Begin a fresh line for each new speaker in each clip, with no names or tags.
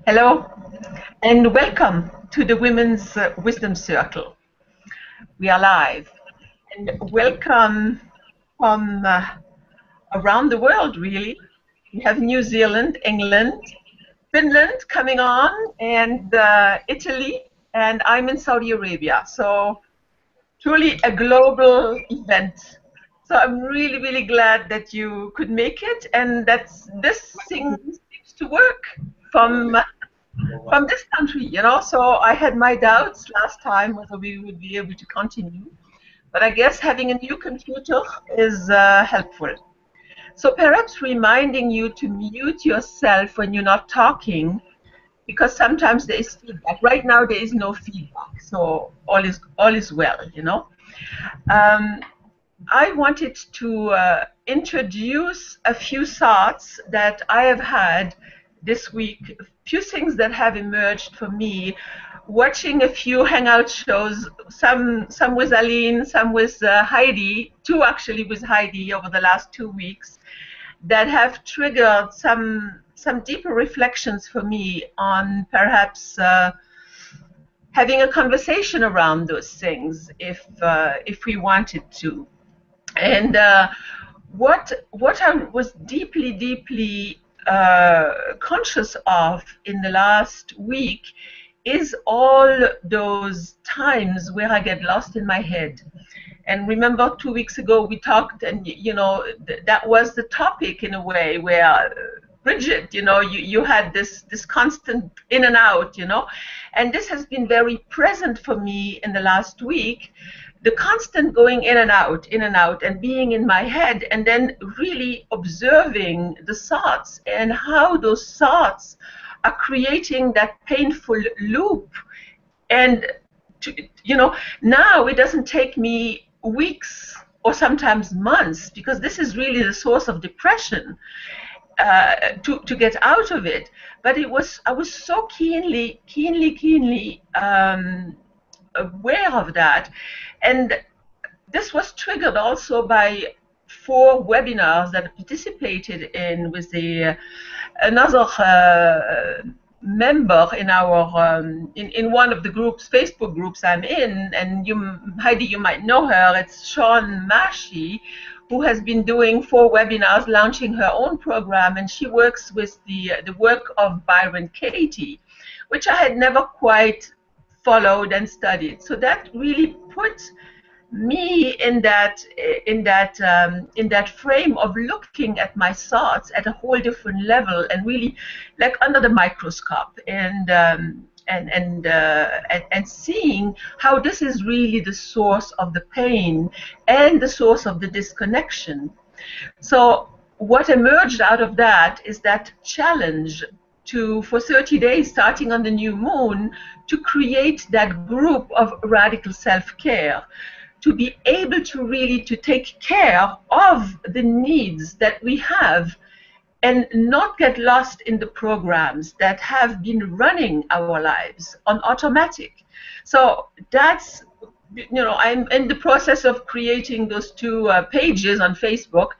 Hello and welcome to the Women's Wisdom Circle. We are live and welcome from around the world, really. We have New Zealand, England, Finland coming on, and Italy, and I'm in Saudi Arabia. So truly a global event. So I'm really, really glad that you could make it and that this thing seems to work from from this country, you know. So I had my doubts last time whether we would be able to continue, but I guess having a new computer is helpful. So perhaps reminding you to mute yourself when you're not talking, because sometimes there is feedback. Right now there is no feedback, so all is well, you know. Um, I wanted to introduce a few thoughts that I have had this week, a few things that have emerged for me, watching a few hangout shows, some with Aline, some with Heidi, two actually with Heidi over the last 2 weeks, that have triggered some deeper reflections for me on perhaps having a conversation around those things if we wanted to. And what I was deeply conscious of in the last week is all those times where I get lost in my head. And remember 2 weeks ago we talked, and you know that was the topic in a way where Bridget, you know, you had this constant in and out, you know, and this has been very present for me in the last week, the constant going in and out, and being in my head, and then really observing the thoughts and how those thoughts are creating that painful loop. And you know, now it doesn't take me weeks or sometimes months, because this is really the source of depression, to get out of it. But I was so keenly aware of that. And this was triggered also by 4 webinars that I participated in with another member in our in one of the groups, Facebook groups I'm in, and Heidi, you might know her. It's Sean Mashi, who has been doing 4 webinars, launching her own program, and she works with the work of Byron Katie, which I had never quite followed and studied. So that really put me in that frame of looking at my thoughts at a whole different level, and really like under the microscope, and seeing how this is really the source of the pain and the source of the disconnection. So what emerged out of that is that challenge for 30 days, starting on the new moon, to create that group of radical self-care, to be able to really to take care of the needs that we have and not get lost in the programs that have been running our lives on automatic. So that's, you know, I'm in the process of creating those 2 pages on Facebook,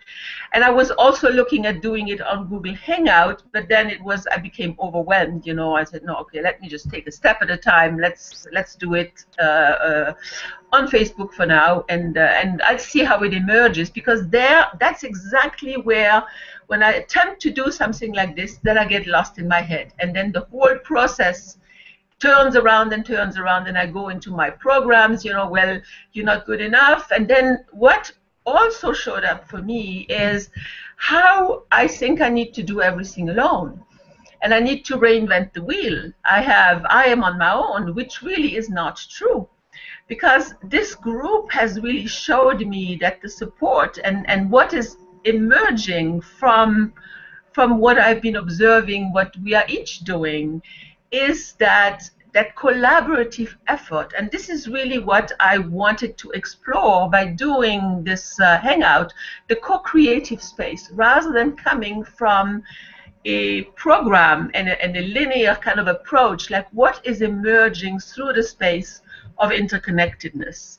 and I was also looking at doing it on Google Hangout, but then I became overwhelmed, you know. I said, no, okay, let me just take a step at a time. Let's do it on Facebook for now, and I'll see how it emerges, because that's exactly where, when I attempt to do something like this, then I get lost in my head, and then the whole process turns around, and I go into my programs, you know, well, you're not good enough. And then what also showed up for me is how I think I need to do everything alone, and I need to reinvent the wheel. I am on my own, which really is not true, because this group has really showed me that the support and what is emerging from what I've been observing, what we are each doing, is that collaborative effort. And this is really what I wanted to explore by doing this hangout, the co-creative space, rather than coming from a program and a linear kind of approach, like what is emerging through the space of interconnectedness.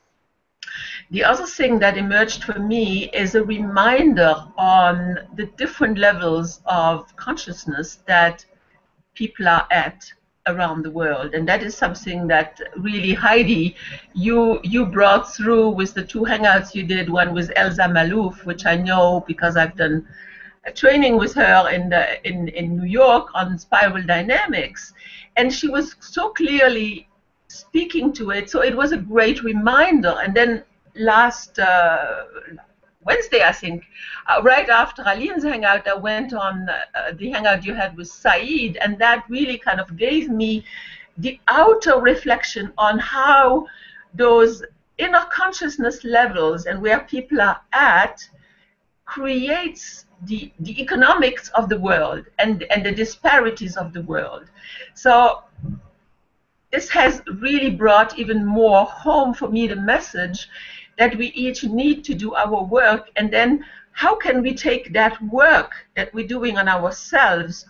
The other thing that emerged for me is a reminder on the different levels of consciousness that people are at around the world. And that is something that really, Heidi, you brought through with the two hangouts you did, one with Elsa Malouf, which I know because I've done a training with her in New York on spiral dynamics. And she was so clearly speaking to it. So it was a great reminder. And then last Wednesday, I think, right after Aline's hangout, I went on the hangout you had with Saeed, and that really kind of gave me the outer reflection on how those inner consciousness levels and where people are at creates the economics of the world and the disparities of the world. So this has really brought even more home for me the message that we each need to do our work, and then how can we take that work that we're doing on ourselves,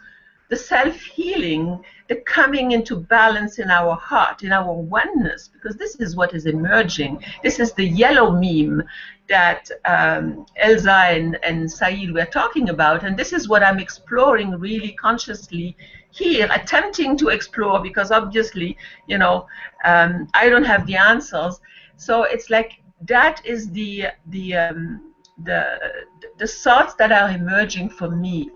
the self-healing, the coming into balance in our heart, in our oneness, because this is what is emerging. This is the yellow meme that Elsa and Saeed were talking about, and this is what I'm exploring really consciously here, attempting to explore, because obviously, you know, I don't have the answers. So it's like that is the thoughts that are emerging for me.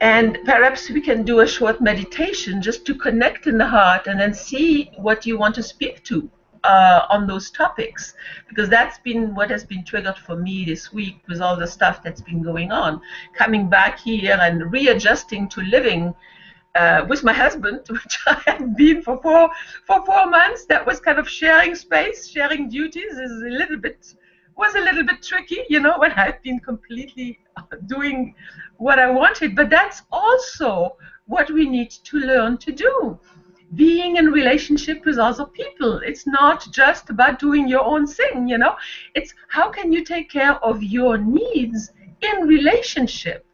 And perhaps we can do a short meditation just to connect in the heart and then see what you want to speak to on those topics, because that's been what has been triggered for me this week with all the stuff that's been going on, coming back here and readjusting to living with my husband, which I had been for four months. That was kind of sharing space, sharing duties was a little bit tricky, you know, when I've been completely doing what I wanted. But that's also what we need to learn to do. Being in relationship with other people. It's not just about doing your own thing, you know. It's how can you take care of your needs in relationship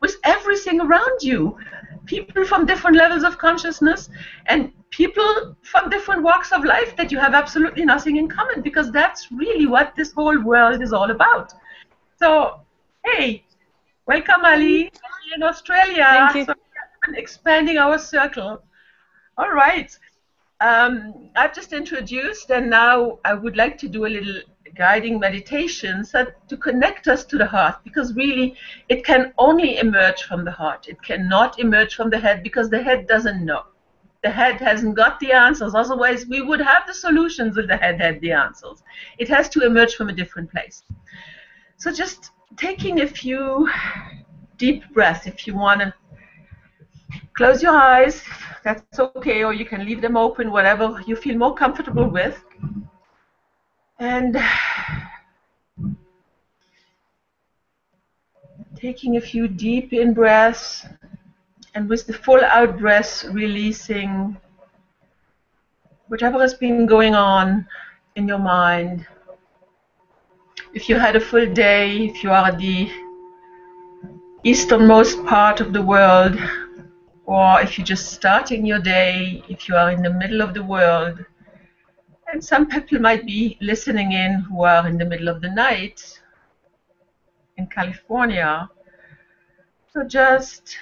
with everything around you. People from different levels of consciousness and people from different walks of life that you have absolutely nothing in common, because that's really what this whole world is all about. So, hey, welcome, Ali, in Australia.
Thank you.
So we're expanding our circle. All right. I've just introduced, and now I would like to do a little guiding meditation so to connect us to the heart, because really it can only emerge from the heart. It cannot emerge from the head, because the head doesn't know. The head hasn't got the answers. Otherwise, we would have the solutions if the head had the answers. It has to emerge from a different place. So just taking a few deep breaths. If you want to close your eyes, that's okay, or you can leave them open, whatever you feel more comfortable with. And taking a few deep in breaths, and with the full out breaths, releasing whatever has been going on in your mind. If you had a full day, if you are the easternmost part of the world, or if you're just starting your day, if you are in the middle of the world, and some people might be listening in who are in the middle of the night in California. So just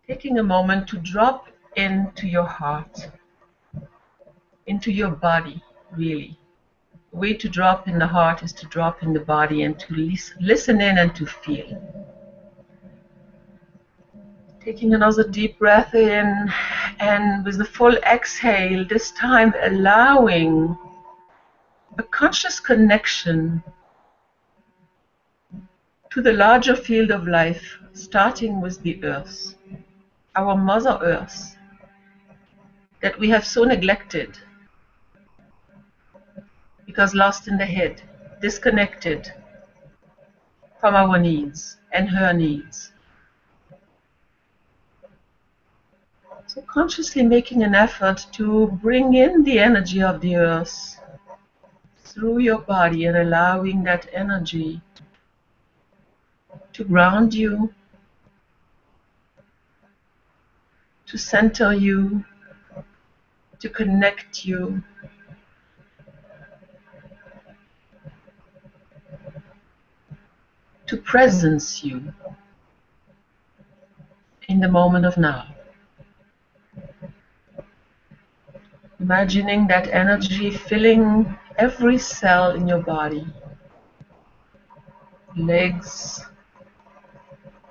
taking a moment to drop into your heart, into your body, really. The way to drop in the heart is to drop in the body and to listen in and to feel. Taking another deep breath in, and with the full exhale, this time allowing a conscious connection to the larger field of life, starting with the earth, our Mother Earth, that we have so neglected because lost in the head, disconnected from our needs and her needs. So consciously making an effort to bring in the energy of the earth through your body and allowing that energy to ground you, to center you, to connect you presence you in the moment of now. Imagining that energy filling every cell in your body, legs,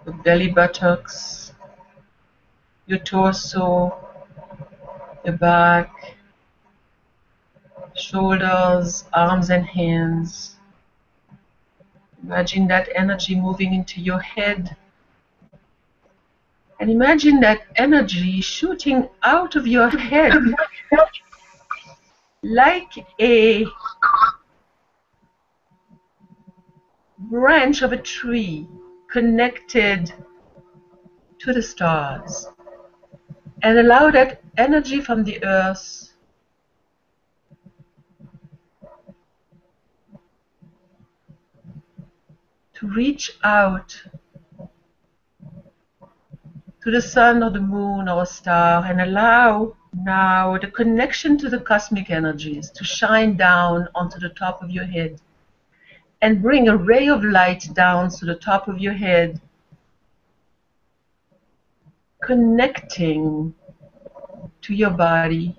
your belly buttocks, your torso, your back, shoulders, arms and hands. Imagine that energy moving into your head. And imagine that energy shooting out of your head like a branch of a tree connected to the stars. And allow that energy from the earth to reach out to the sun or the moon or a star, and allow now the connection to the cosmic energies to shine down onto the top of your head and bring a ray of light down to the top of your head, connecting to your body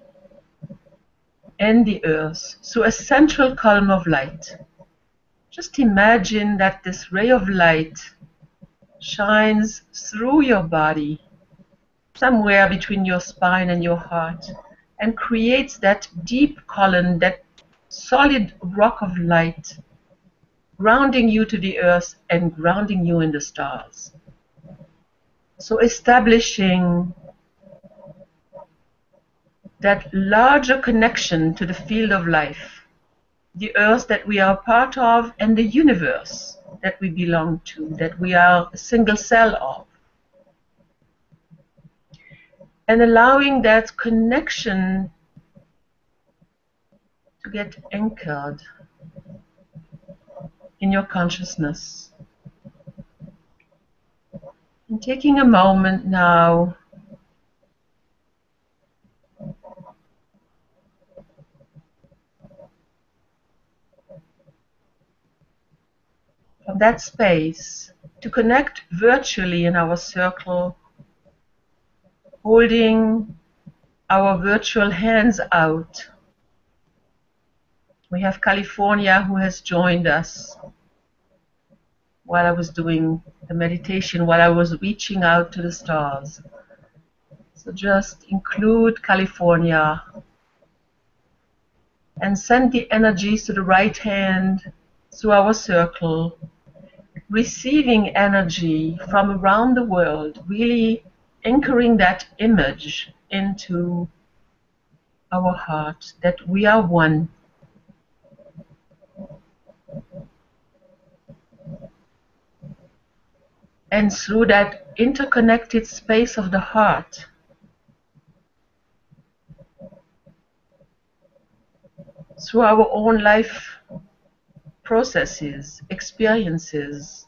and the earth through a central column of light. Just imagine that this ray of light shines through your body, somewhere between your spine and your heart, and creates that deep column, that solid rock of light, grounding you to the earth and grounding you in the stars. So establishing that larger connection to the field of life, the earth that we are part of and the universe that we belong to, that we are a single cell of. And allowing that connection to get anchored in your consciousness. And taking a moment now from that space to connect virtually in our circle, holding our virtual hands out. We have California who has joined us while I was doing the meditation, while I was reaching out to the stars. So just include California and send the energies to the right hand through our circle, receiving energy from around the world, really anchoring that image into our heart, that we are one. And through that interconnected space of the heart, through our own life processes, experiences,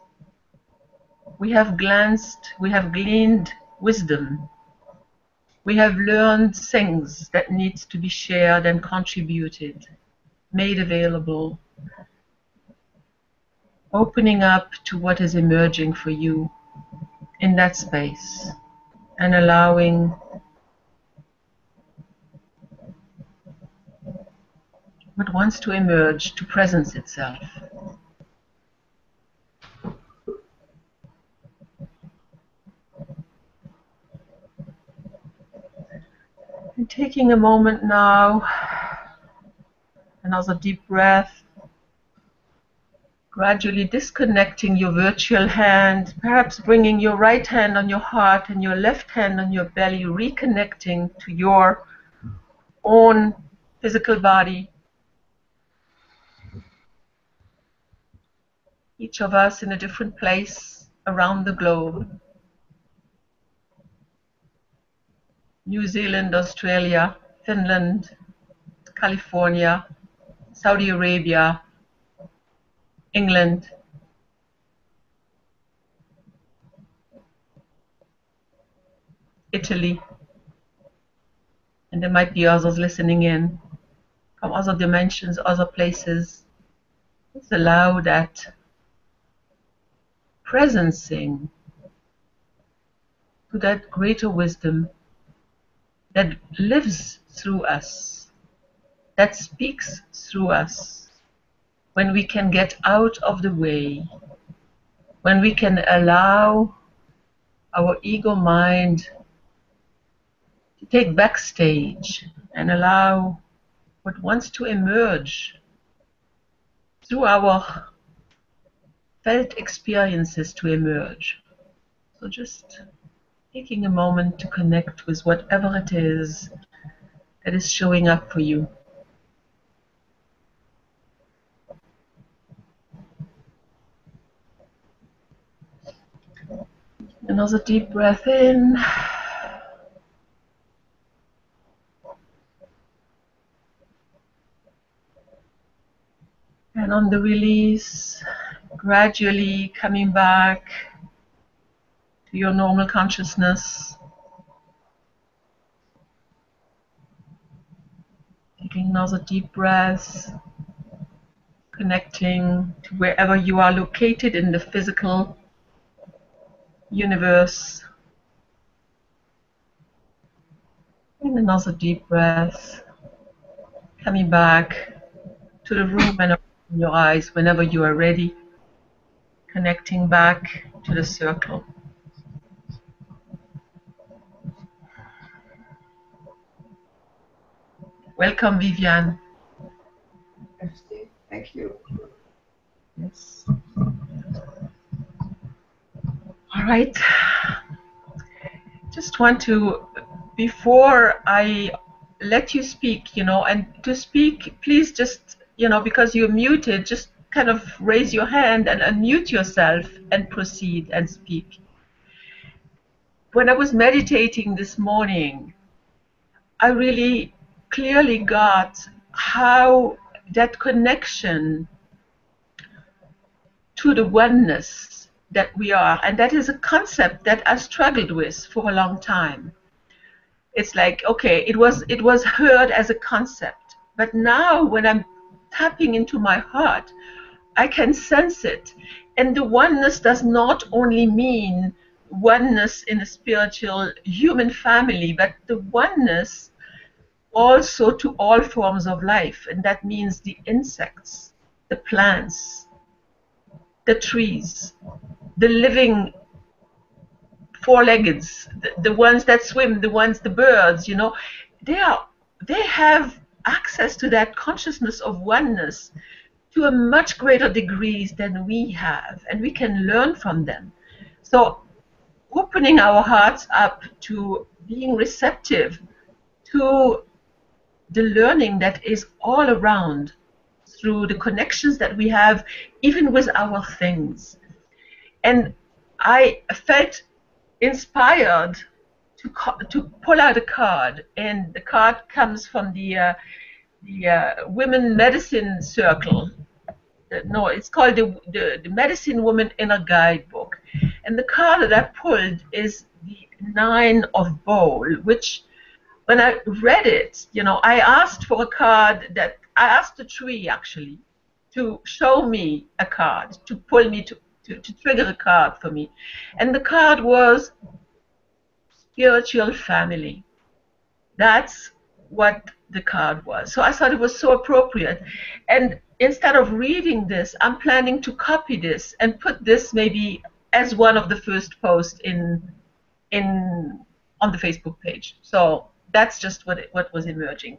we have gleaned wisdom. We have learned things that need to be shared and contributed, made available, opening up to what is emerging for you in that space, and allowing what wants to emerge to presence itself. And taking a moment now, another deep breath, gradually disconnecting your virtual hand, perhaps bringing your right hand on your heart and your left hand on your belly, reconnecting to your own physical body. Each of us in a different place around the globe. New Zealand, Australia, Finland, California, Saudi Arabia, England, Italy, and there might be others listening in from other dimensions, other places. Let's allow that presencing to that greater wisdom that lives through us, that speaks through us, when we can get out of the way, when we can allow our ego mind to take backstage and allow what wants to emerge through our felt experiences to emerge. So just taking a moment to connect with whatever it is that is showing up for you. Another deep breath in. And on the release, gradually coming back to your normal consciousness. Taking another deep breath, connecting to wherever you are located in the physical universe. And another deep breath, coming back to the room and opening your eyes whenever you are ready, connecting back to the circle. Welcome, Viviane.
Thank you.
Yes. All right. Just want to, before I let you speak, and to speak, please just, because you're muted, just kind of raise your hand and unmute yourself and proceed and speak. When I was meditating this morning, I really clearly got how that connection to the oneness that we are, and that is a concept that I struggled with for a long time. It's like, okay, it was heard as a concept, but now when I'm tapping into my heart, I can sense it. And the oneness does not only mean oneness in a spiritual human family, but the oneness also to all forms of life. And that means the insects, the plants, the trees, the living four-leggeds, the ones that swim, the birds, they have access to that consciousness of oneness to a much greater degree than we have, and we can learn from them. So opening our hearts up to being receptive to the learning that is all around through the connections that we have, even with our things. And I felt inspired to pull out a card, and the card comes from the Women Medicine Circle. No, it's called the Medicine Woman Inner Guidebook. And the card that I pulled is the Nine of Bowl, which when I read it, I asked for a card I asked the tree actually to show me a card, to pull me to trigger a card for me. And the card was spiritual family. That's what the card was. So I thought it was so appropriate. And instead of reading this, I'm planning to copy this and put this maybe as one of the first posts on the Facebook page. So that's just what was emerging.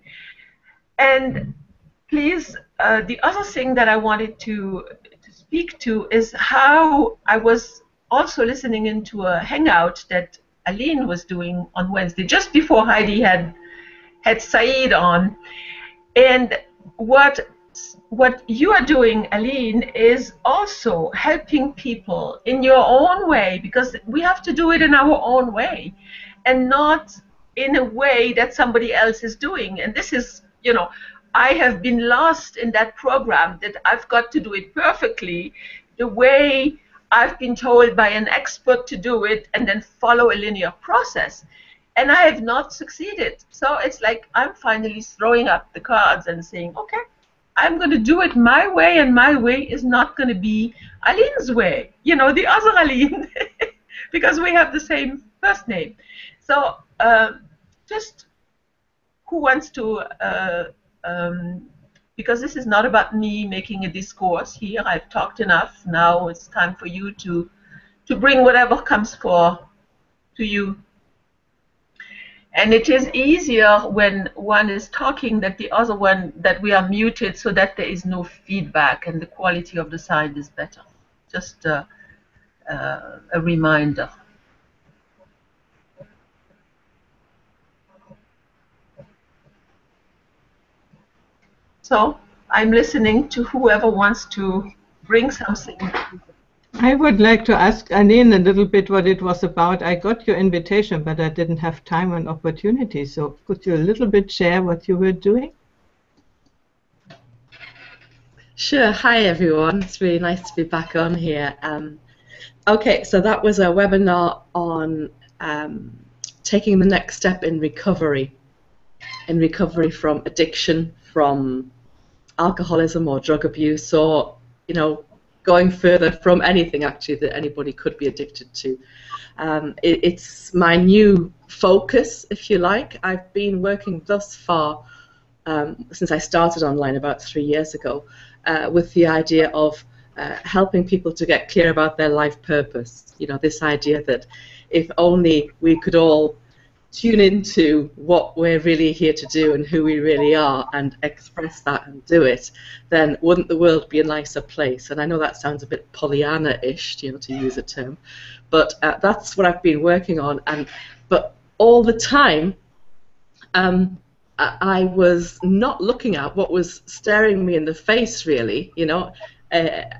And please, the other thing that I wanted to speak to is how I was also listening into a hangout that Aline was doing on Wednesday, just before Heidi had Saeed on. And what you are doing, Aline, is also helping people in your own way, because we have to do it in our own way and not in a way that somebody else is doing. And this is, I have been lost in that program that I've got to do it perfectly the way I've been told by an expert to do it and then follow a linear process. And I have not succeeded. So it's like I'm finally throwing up the cards and saying, okay, I'm going to do it my way, and my way is not going to be Aline's way, you know, the other Aline, because we have the same first name. So just who wants to, because this is not about me making a discourse here. I've talked enough. Now it's time for you to bring whatever comes to you. And it is easier when one is talking that the other one, that we are muted so that there is no feedback and the quality of the sound is better. Just a reminder. So I'm listening to whoever wants to bring something.
I would like to ask Aline a little bit what it was about. I got your invitation, but I didn't have time and opportunity. So could you a little bit share what you were doing?
Sure. Hi, everyone. It's really nice to be back on here. Okay, so that was a webinar on taking the next step in recovery from addiction, from alcoholism or drug abuse, or, you know, going further from anything actually that anybody could be addicted to. It's my new focus, if you like. I've been working thus far, since I started online about 3 years ago, with the idea of helping people to get clear about their life purpose. You know, this idea that if only we could all tune into what we're really here to do and who we really are and express that and do it, then wouldn't the world be a nicer place? And I know that sounds a bit Pollyanna-ish, you know, to use a term, but that's what I've been working on. But all the time, I was not looking at what was staring me in the face, really. You know,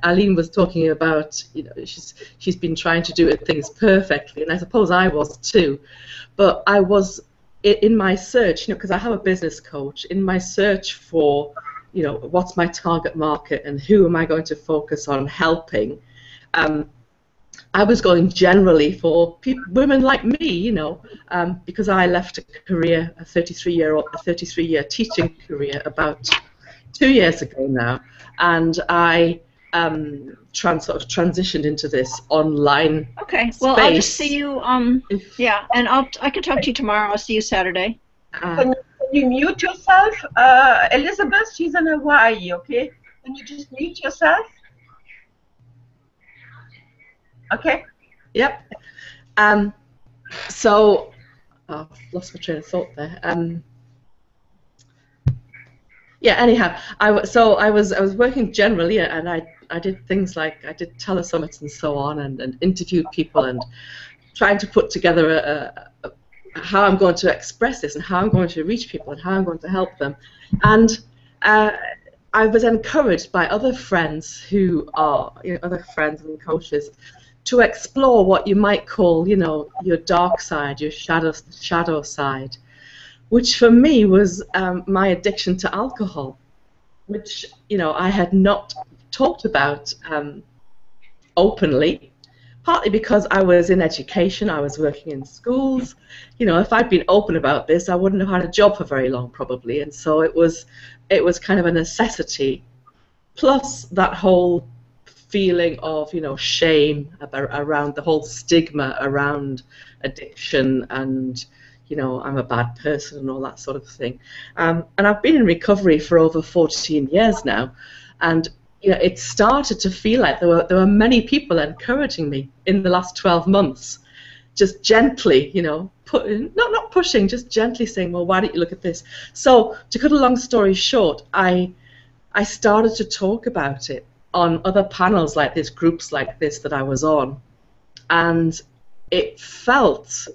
Aline was talking about, you know, she's been trying to do things perfectly, and I suppose I was too. But I was in my search, you know, because I have a business coach, in my search for, you know, what's my target market and who am I going to focus on helping. I was going generally for women like me, you know, because I left a career, a 33-year teaching career about 2 years ago now, and I sort of transitioned into this online.
Okay, well, space. I'll just see you. Yeah, and I can talk to you tomorrow. I'll see you Saturday.
Can you mute yourself, Elizabeth? She's in Hawaii. Okay, can you just mute yourself? Okay.
Yep. So, I've lost my train of thought there. Yeah. Anyhow, I was working generally, and I did things like I did telesummits and so on, and interviewed people and trying to put together how I'm going to express this and how I'm going to reach people and how I'm going to help them. And I was encouraged by other friends who are, you know, other friends and coaches, to explore what you might call, you know, your dark side, your shadow side, which for me was my addiction to alcohol, which, you know, I had not talked about openly, partly because I was in education, I was working in schools. You know, if I'd been open about this, I wouldn't have had a job for very long, probably, and so it was kind of a necessity, plus that whole feeling of, you know, shame around the whole stigma around addiction and, you know, I'm a bad person and all that sort of thing. And I've been in recovery for over 14 years now, and, you know, it started to feel like there were many people encouraging me in the last 12 months, just gently, you know, not pushing, just gently saying, well, why don't you look at this? So to cut a long story short, I started to talk about it on other panels like this, groups like this that I was on, and it felt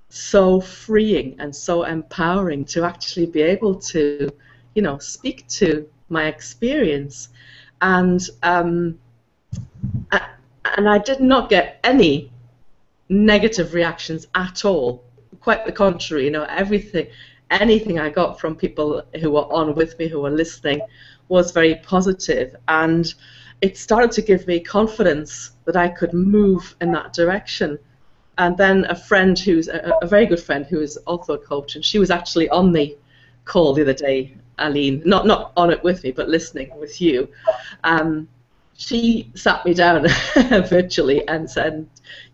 so freeing and so empowering to actually be able to, you know, speak to my experience, and I did not get any negative reactions at all. Quite the contrary, you know, anything I got from people who were on with me, who were listening, was very positive, and it started to give me confidence that I could move in that direction. And then a friend who's a very good friend, who is also a coach, and she was actually on the call the other day, Aline, not on it with me, but listening with you. She sat me down virtually and said,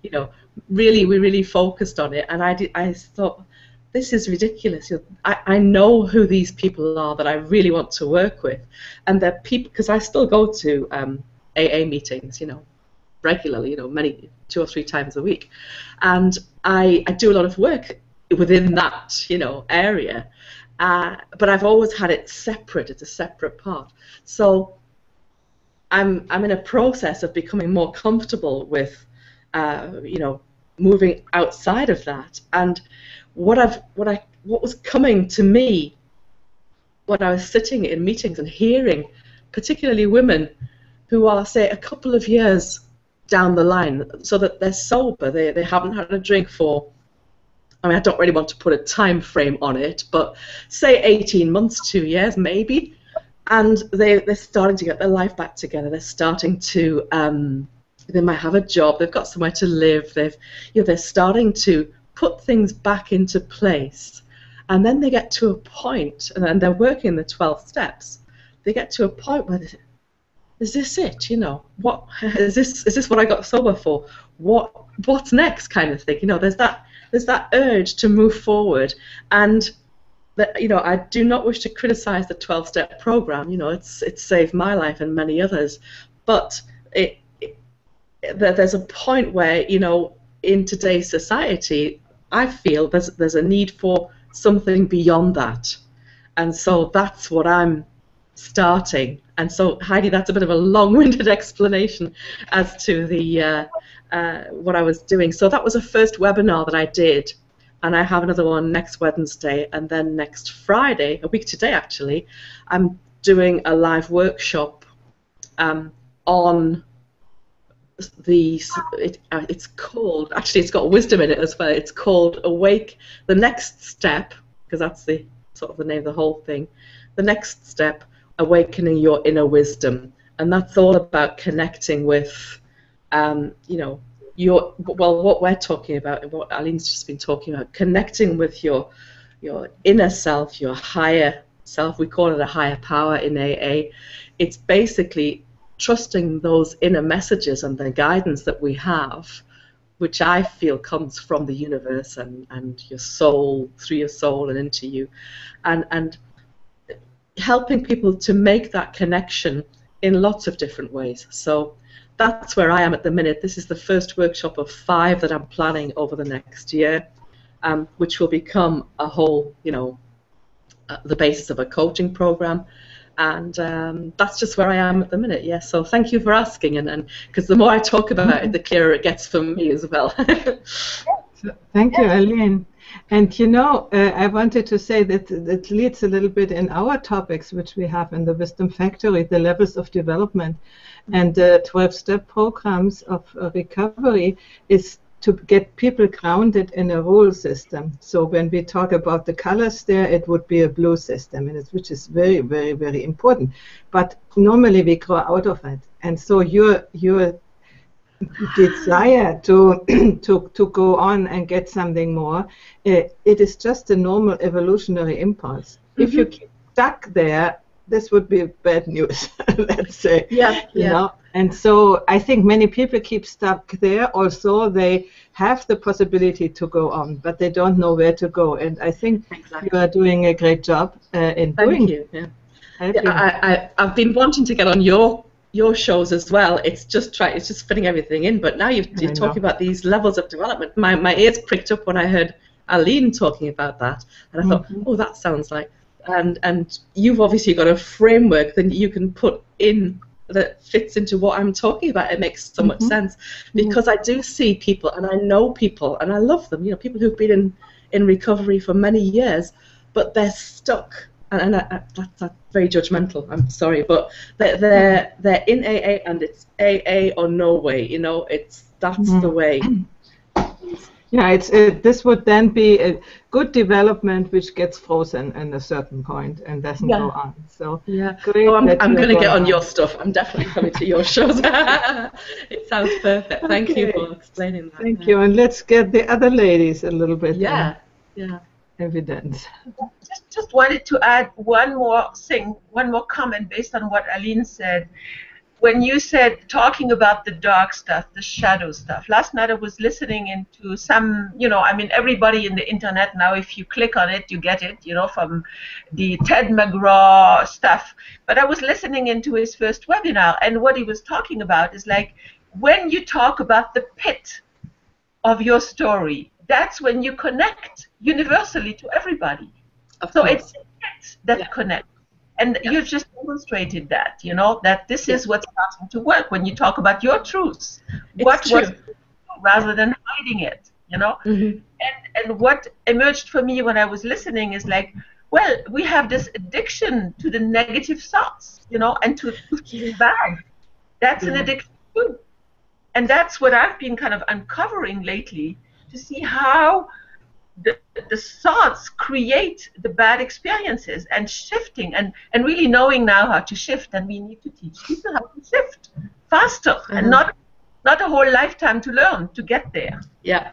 you know, we really focused on it, and I thought, this is ridiculous. I know who these people are that I really want to work with, and they're people, because I still go to AA meetings, regularly, many 2 or 3 times a week, and I do a lot of work within that, area, but I've always had it separate. It's a separate part. So I'm in a process of becoming more comfortable with, moving outside of that. And what was coming to me when I was sitting in meetings and hearing, particularly women who are, say, a couple of years down the line, so that they're sober, they haven't had a drink for, I don't really want to put a time frame on it, but say 18 months, 2 years maybe, and they're starting to get their life back together. They're starting to, they might have a job, they've got somewhere to live, they're starting to put things back into place, and then they get to a point, and they're working the 12 steps. They get to a point where is this it? What is this? Is this what I got sober for? What's next, kind of thing? There's that urge to move forward, and that, I do not wish to criticize the 12-step program. It's saved my life and many others, but there's a point where, in today's society, I feel there's a need for something beyond that, and so that's what I'm starting. And so, Heidi, that's a bit of a long-winded explanation as to the what I was doing. So that was a first webinar that I did, and I have another one next Wednesday, and then next Friday, a week today actually, I'm doing a live workshop on it's called, actually it's got wisdom in it as well, it's called Awake, the Next Step, because that's the sort of the name of the whole thing, the next step, awakening your inner wisdom. And that's all about connecting with what we're talking about and what Aline's just been talking about, connecting with your inner self, your higher self. We call it a higher power in AA. It's basically trusting those inner messages and the guidance that we have, which I feel comes from the universe and your soul, through your soul and into you, and helping people to make that connection in lots of different ways. So that's where I am at the minute. This is the first workshop of 5 that I'm planning over the next year, which will become a whole, the basis of a coaching program. And that's just where I am at the minute, yes. So thank you for asking, and because the more I talk about it, the clearer it gets for me as well.
Thank you, Aline. And I wanted to say that it leads a little bit in our topics, which we have in the Wisdom Factory, the levels of development. And the 12-step programs of recovery is to get people grounded in a rule system. So when we talk about the colors there, it would be a blue system, which is very, very, very important. But normally we grow out of it. And so your desire to go on and get something more, it is just a normal evolutionary impulse. Mm-hmm. If you keep stuck there, this would be bad news, let's say. Yeah. And so I think many people keep stuck there. Also, they have the possibility to go on, but they don't know where to go. And I think you are doing a great job in doing it.
Thank you. I've been wanting to get on your shows as well. It's just fitting everything in. But now you're talking about these levels of development. My ears pricked up when I heard Aline talking about that, and I thought, oh, that sounds like. And you've obviously got a framework that you can put in that fits into what I'm talking about. It makes so much sense, because I do see people, and I know people, and I love them. People who've been in recovery for many years, but they're stuck. And that's very judgmental. I'm sorry, but they're in AA, and it's AA or no way. That's the way.
Yeah, this would then be a good development which gets frozen at a certain point and doesn't go on. So great.
I'm going to get on your stuff. I'm definitely coming to your shows. It sounds perfect. Thank you for explaining that.
Thank you, and let's get the other ladies a little bit.
Yeah.
evidence.
Just wanted to add one more thing, one more comment based on what Aline said. When you said talking about the dark stuff, the shadow stuff, last night I was listening into some, I mean, everybody in the internet now, if you click on it, you get it, from the Ted McGraw stuff. But I was listening into his first webinar, and what he was talking about is like, when you talk about the pit of your story, that's when you connect universally to everybody. So it's the pit that connects. And you've just demonstrated that, that this is what's starting to work when you talk about your truths. What was rather than hiding it, And what emerged for me when I was listening is like, well, we have this addiction to the negative thoughts, and to feeling bad. That's an addiction too. And that's what I've been kind of uncovering lately, to see how the thoughts create the bad experiences, and shifting and really knowing now how to shift. And we need to teach people how to shift faster, and not a whole lifetime to learn to get there.
Yeah.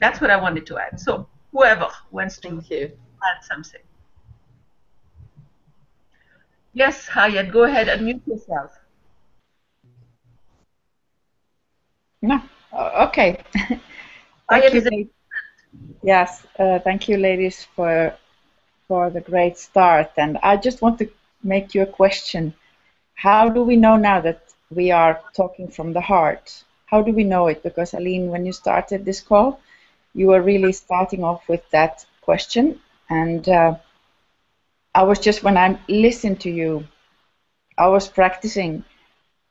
That's what I wanted to add. So whoever wants to add something. Yes, Hayat, go ahead, unmute yourself.
No, okay. Thank you. Yes, thank you, ladies, for the great start. And I just want to make you a question. How do we know now that we are talking from the heart? How do we know it? Because, Aline, when you started this call, you were really starting off with that question. And I was just, when I listened to you, I was practicing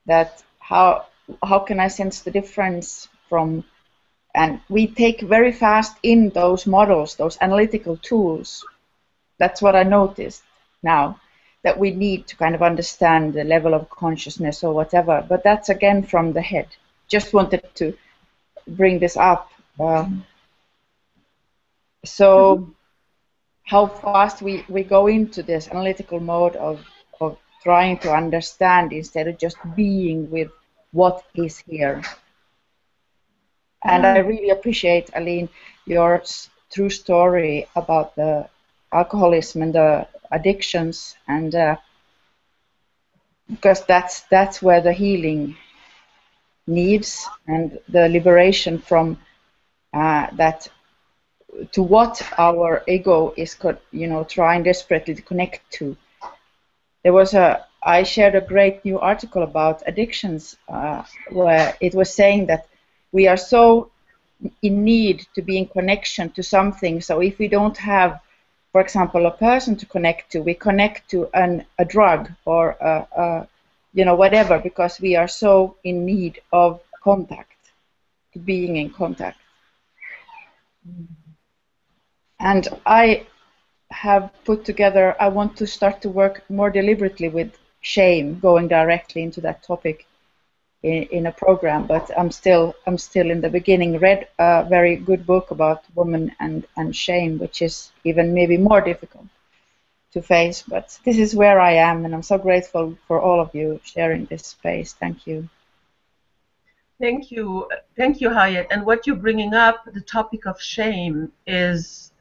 that how can I sense the difference from. And we take very fast in those models, those analytical tools. That's what I noticed now, that we need to kind of understand the level of consciousness or whatever. But that's again from the head. Just wanted to bring this up. So how fast we go into this analytical mode of trying to understand instead of just being with what is here. And I really appreciate, Aline, your true story about the alcoholism and the addictions, and because that's where the healing needs, and the liberation from that, to what our ego is, trying desperately to connect to. I shared a great new article about addictions where it was saying that we are so in need to be in connection to something. So if we don't have, for example, a person to connect to, we connect to a drug or whatever, because we are so in need of contact, being in contact. And I have put together, I want to start to work more deliberately with shame, going directly into that topic in a program, but I'm still in the beginning. Read a very good book about women and shame, which is even maybe more difficult to face, but this is where I am, and I'm so grateful for all of you sharing this space. Thank you.
Thank you, Hayat. And what you're bringing up, the topic of shame, is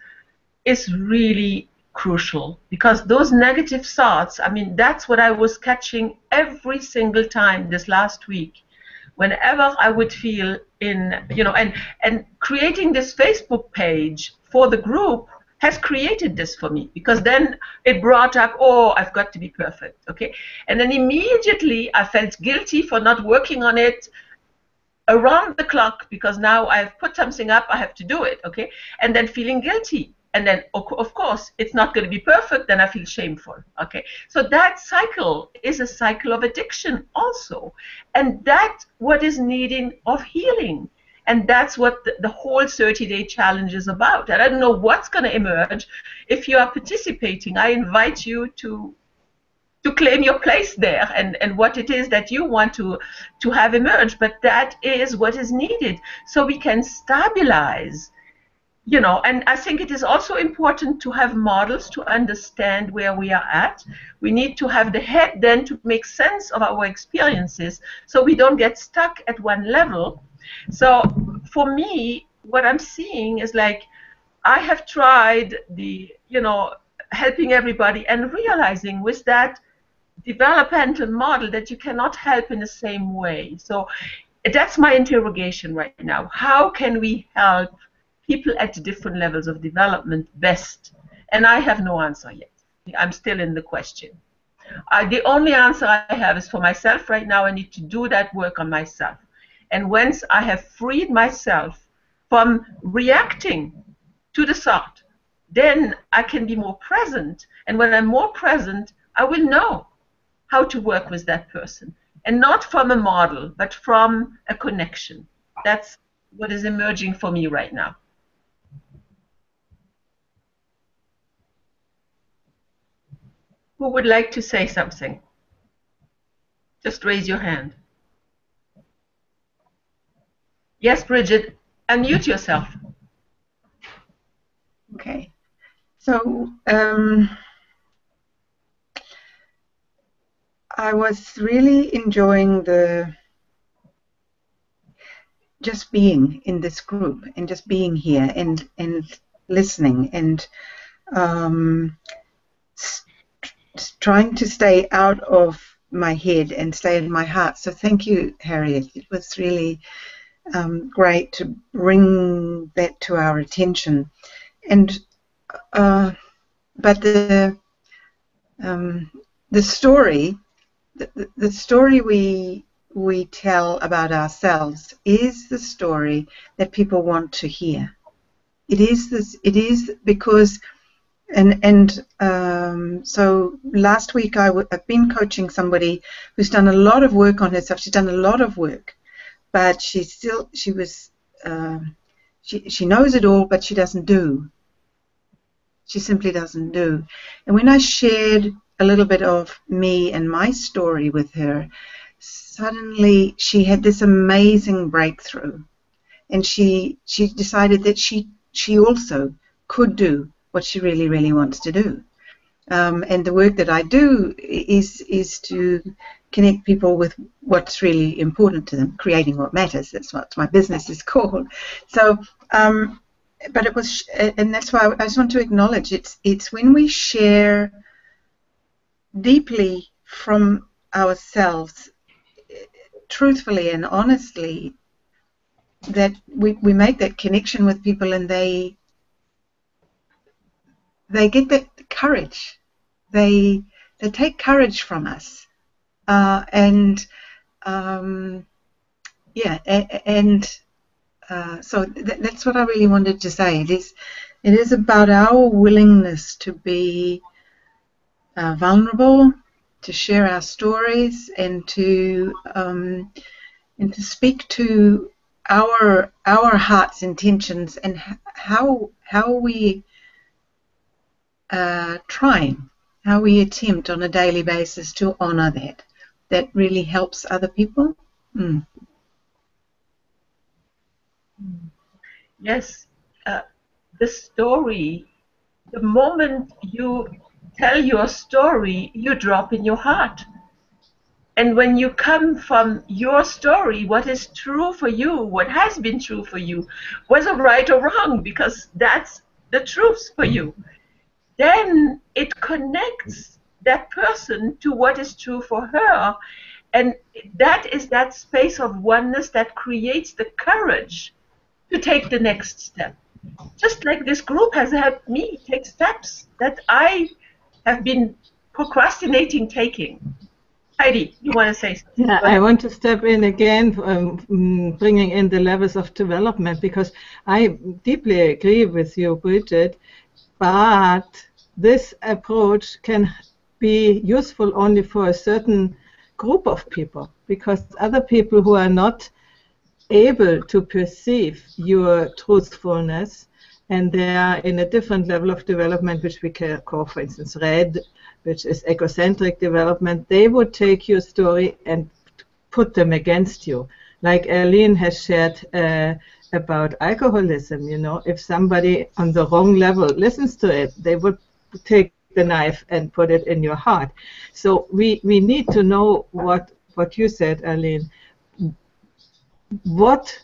really crucial, because those negative thoughts, I mean, that's what I was catching every single time this last week. Whenever I would feel in, and creating this Facebook page for the group has created this for me, because then it brought up, oh, I've got to be perfect, okay? And then immediately I felt guilty for not working on it around the clock, because now I've put something up, I have to do it, okay? And then feeling guilty. And then, of course, it's not going to be perfect, then I feel shameful, okay? So that cycle is a cycle of addiction also. And that's what is needing of healing. And that's what the whole 30-day challenge is about. And I don't know what's going to emerge. If you are participating, I invite you to claim your place there, and what it is that you want to have emerge. But that is what is needed, so we can stabilize. And I think it is also important to have models to understand where we are at. We need to have the head then to make sense of our experiences, so we don't get stuck at one level. So for me, what I'm seeing is like, I have tried the, helping everybody and realizing with that developmental model that you cannot help in the same way. So that's my interrogation right now. How can we help people at different levels of development best? And I have no answer yet. I'm still in the question. The only answer I have is for myself right now. I need to do that work on myself. And once I have freed myself from reacting to the thought, then I can be more present. And when I'm more present, I will know how to work with that person. And not from a model, but from a connection. That's what is emerging for me right now. Who would like to say something? Just raise your hand. Yes, Bridget, unmute yourself.
Okay. So I was really enjoying just being in this group and just being here and listening and trying to stay out of my head and stay in my heart. So thank you, Harriet. It was really great to bring that to our attention. And but the story, the story we tell about ourselves is the story that people want to hear. It is this. It is because, so last week I've been coaching somebody who's done a lot of work on herself. She's done a lot of work, but she knows it all, but she doesn't do. She simply doesn't do. And when I shared a little bit of me and my story with her, suddenly she had this amazing breakthrough, and she decided that she also could do what she really, really wants to do. And the work that I do is to connect people with what's really important to them, creating what matters. That's what my business is called. So, but it was, and that's why I just want to acknowledge it's when we share deeply from ourselves, truthfully and honestly, that we make that connection with people, and they get that courage. They take courage from us, so that's what I really wanted to say. It is about our willingness to be vulnerable, to share our stories, and to speak to our heart's intentions and how we trying, how we attempt on a daily basis to honor that. That really helps other people.
Yes, the story, the moment you tell your story, you drop in your heart. And when you come from your story, what is true for you, what has been true for you, whether right or wrong, because that's the truth for you, then it connects that person to what is true for her. And that is that space of oneness that creates the courage to take the next step. Just like this group has helped me take steps that I have been procrastinating taking. Heidi, you want to say something?
Yeah, I want to step in again, bringing in the levels of development, because I deeply agree with you, Bridget, but this approach can be useful only for a certain group of people, because other people who are not able to perceive your truthfulness, and they are in a different level of development, which we can call, for instance, red, which is egocentric development, they would take your story and put them against you. Like Arlene has shared about alcoholism, if somebody on the wrong level listens to it, they would take the knife and put it in your heart. So we need to know what you said, Arlene, what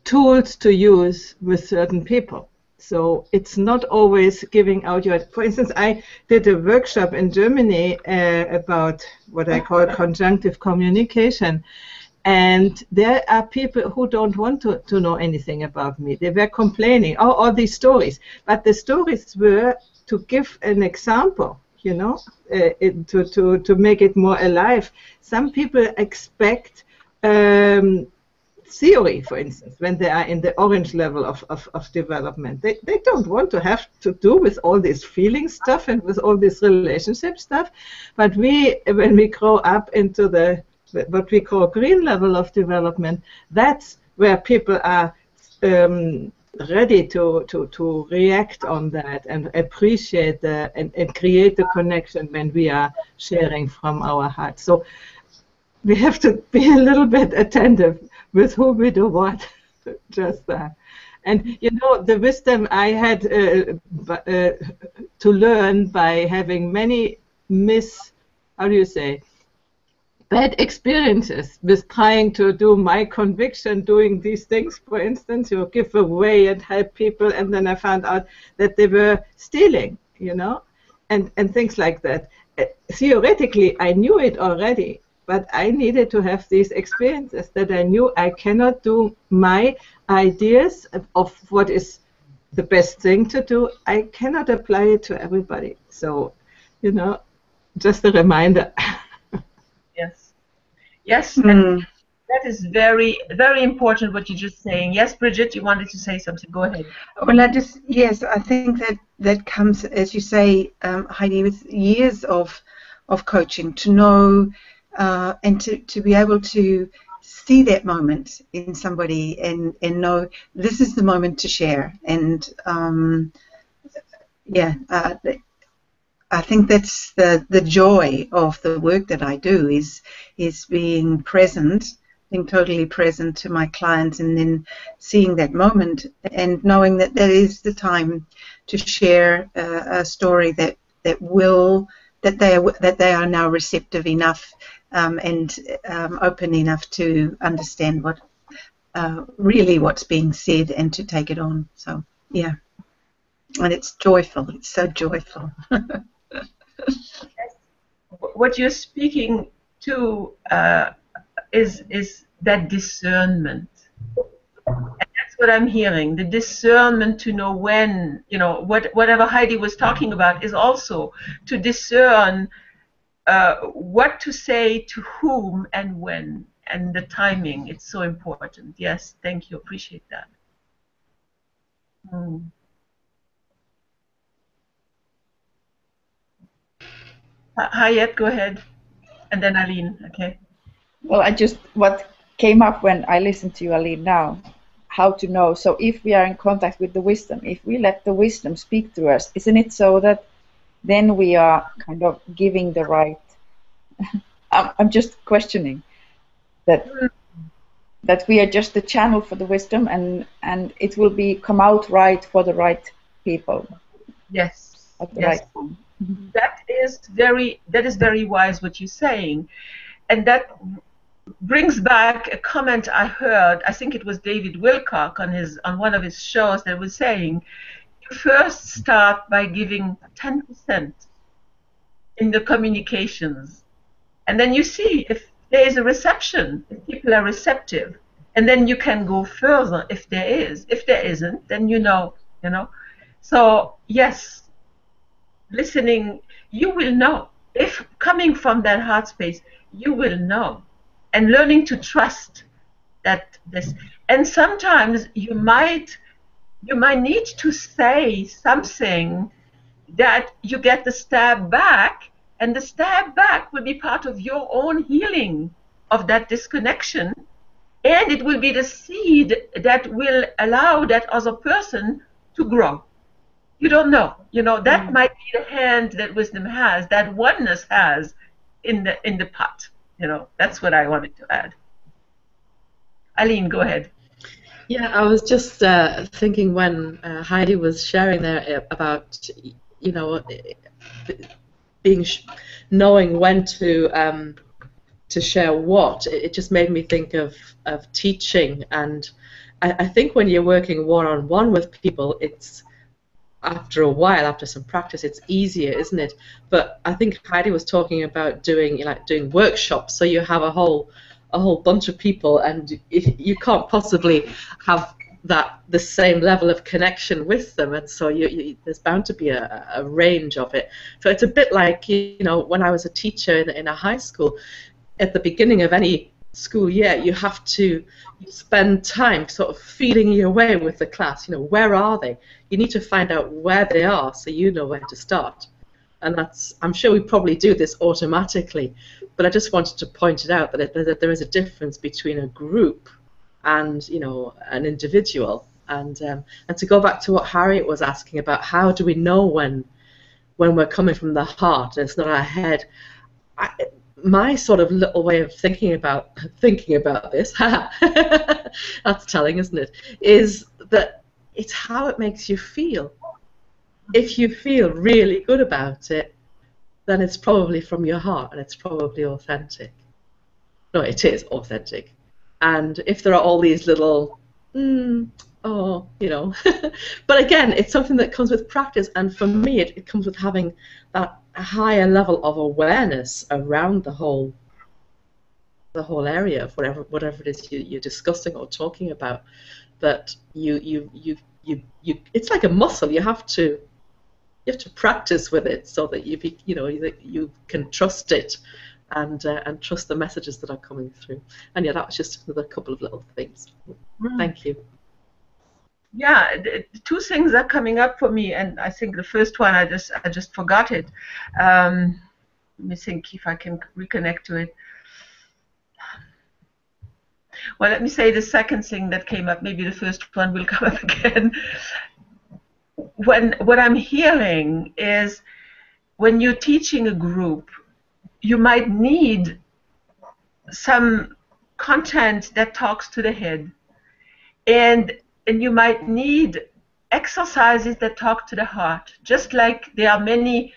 tools to use with certain people. So it's not always giving out your. For instance, I did a workshop in Germany about what I call conjunctive communication. And there are people who don't want to know anything about me. They were complaining, oh, all these stories. But the stories were to give an example, you know, to make it more alive. Some people expect theory, for instance, when they are in the orange level of development. They don't want to have to do with all this feeling stuff and with all this relationship stuff. But when we grow up into the what we call green level of development, that's where people are ready to react on that and appreciate and create the connection when we are sharing from our heart. So we have to be a little bit attentive with who we do what, just that. And you know, the wisdom I had to learn by having many bad experiences with trying to do my conviction, doing these things, for instance, you give away and help people, and then I found out that they were stealing, you know, and things like that. Theoretically, I knew it already, but I needed to have these experiences that I knew I cannot do my ideas of what is the best thing to do. I cannot apply it to everybody. So, you know, just a reminder.
Yes. Yes, and that is very, very important what you're just saying. Yes, Bridget, you wanted to say something. Go ahead.
Well, yes, I think that comes, as you say, Heidi, with years of coaching, to know and to be able to see that moment in somebody and know this is the moment to share. And I think that's the joy of the work that I do is being present, being totally present to my clients, and then seeing that moment and knowing that that is the time to share a story that they are now receptive enough and open enough to understand really what's being said and to take it on. So yeah, and it's joyful. It's so joyful.
What you're speaking to is that discernment. And that's what I'm hearing, the discernment to know when, you know, whatever Heidi was talking about is also to discern what to say to whom and when, and the timing. It's so important. Yes, thank you. Appreciate that. Hayat, go ahead. And then Aline, okay.
Well, what came up when I listened to you, Aline, now, how to know. So if we are in contact with the wisdom, if we let the wisdom speak through us, isn't it so that then we are kind of giving the right, I'm just questioning that we are just the channel for the wisdom and it will come out right for the right people.
Yes.
At the right time.
That is very wise what you're saying, and that brings back a comment I heard. I think it was David Wilcock on one of his shows that was saying, you first start by giving 10% in the communications, and then you see if there is a reception, if people are receptive, and then you can go further if there is. If there isn't, then you know. So yes. Listening, you will know. If coming from that heart space, you will know. And learning to trust that this. And sometimes you might need to say something that you get the stab back, and the stab back will be part of your own healing of that disconnection, and it will be the seed that will allow that other person to grow. You don't know. That might be the hand that wisdom has, that oneness has in the pot. That's what I wanted to add. Aline, go ahead.
Yeah, I was just thinking when Heidi was sharing there about, knowing when to share what. It just made me think of teaching, and I think when you're working one-on-one with people, it's after a while, after some practice, it's easier, isn't it? But I think Heidi was talking about doing workshops, so you have a whole bunch of people, and you can't possibly have the same level of connection with them, and so there's bound to be a range of it. So it's a bit like, when I was a teacher in a high school, at the beginning of any school year, you have to spend time sort of feeling your way with the class. Where are they? You need to find out where they are so you know where to start. And I'm sure we probably do this automatically, but I just wanted to point it out that there is a difference between a group and an individual. And to go back to what Harriet was asking about, how do we know when we're coming from the heart and it's not our head? My sort of little way of thinking about this, that's telling, isn't it, is that it's how it makes you feel. If you feel really good about it, then it's probably from your heart and it's probably authentic. No, it is authentic. And if there are all these little, but again, it's something that comes with practice, and for me, it comes with having that higher level of awareness around the whole area of whatever it is you're discussing or talking about. That it's like a muscle. You have to practice with it so that you can trust it and trust the messages that are coming through. And yeah, that was just another couple of little things. Thank you.
Yeah, two things are coming up for me, and I think the first one I just forgot it. Let me think if I can reconnect to it. Well, let me say the second thing that came up. Maybe the first one will come up again. What I'm hearing is, when you're teaching a group, you might need some content that talks to the head, and you might need exercises that talk to the heart. Just like there are many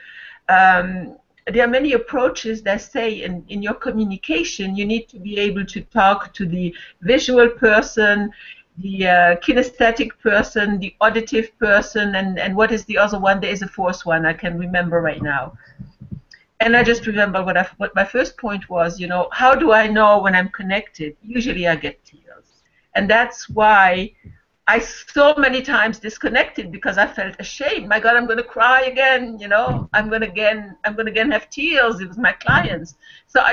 approaches that say in your communication you need to be able to talk to the visual person, the kinesthetic person, the auditive person, and what is the other one? There is a fourth one I can remember right now. And I just remember what my first point was. How do I know when I'm connected? Usually I get tears, and that's why I so many times disconnected, because I felt ashamed. My God, I'm going to cry again. I'm going to again have tears. It was my clients. So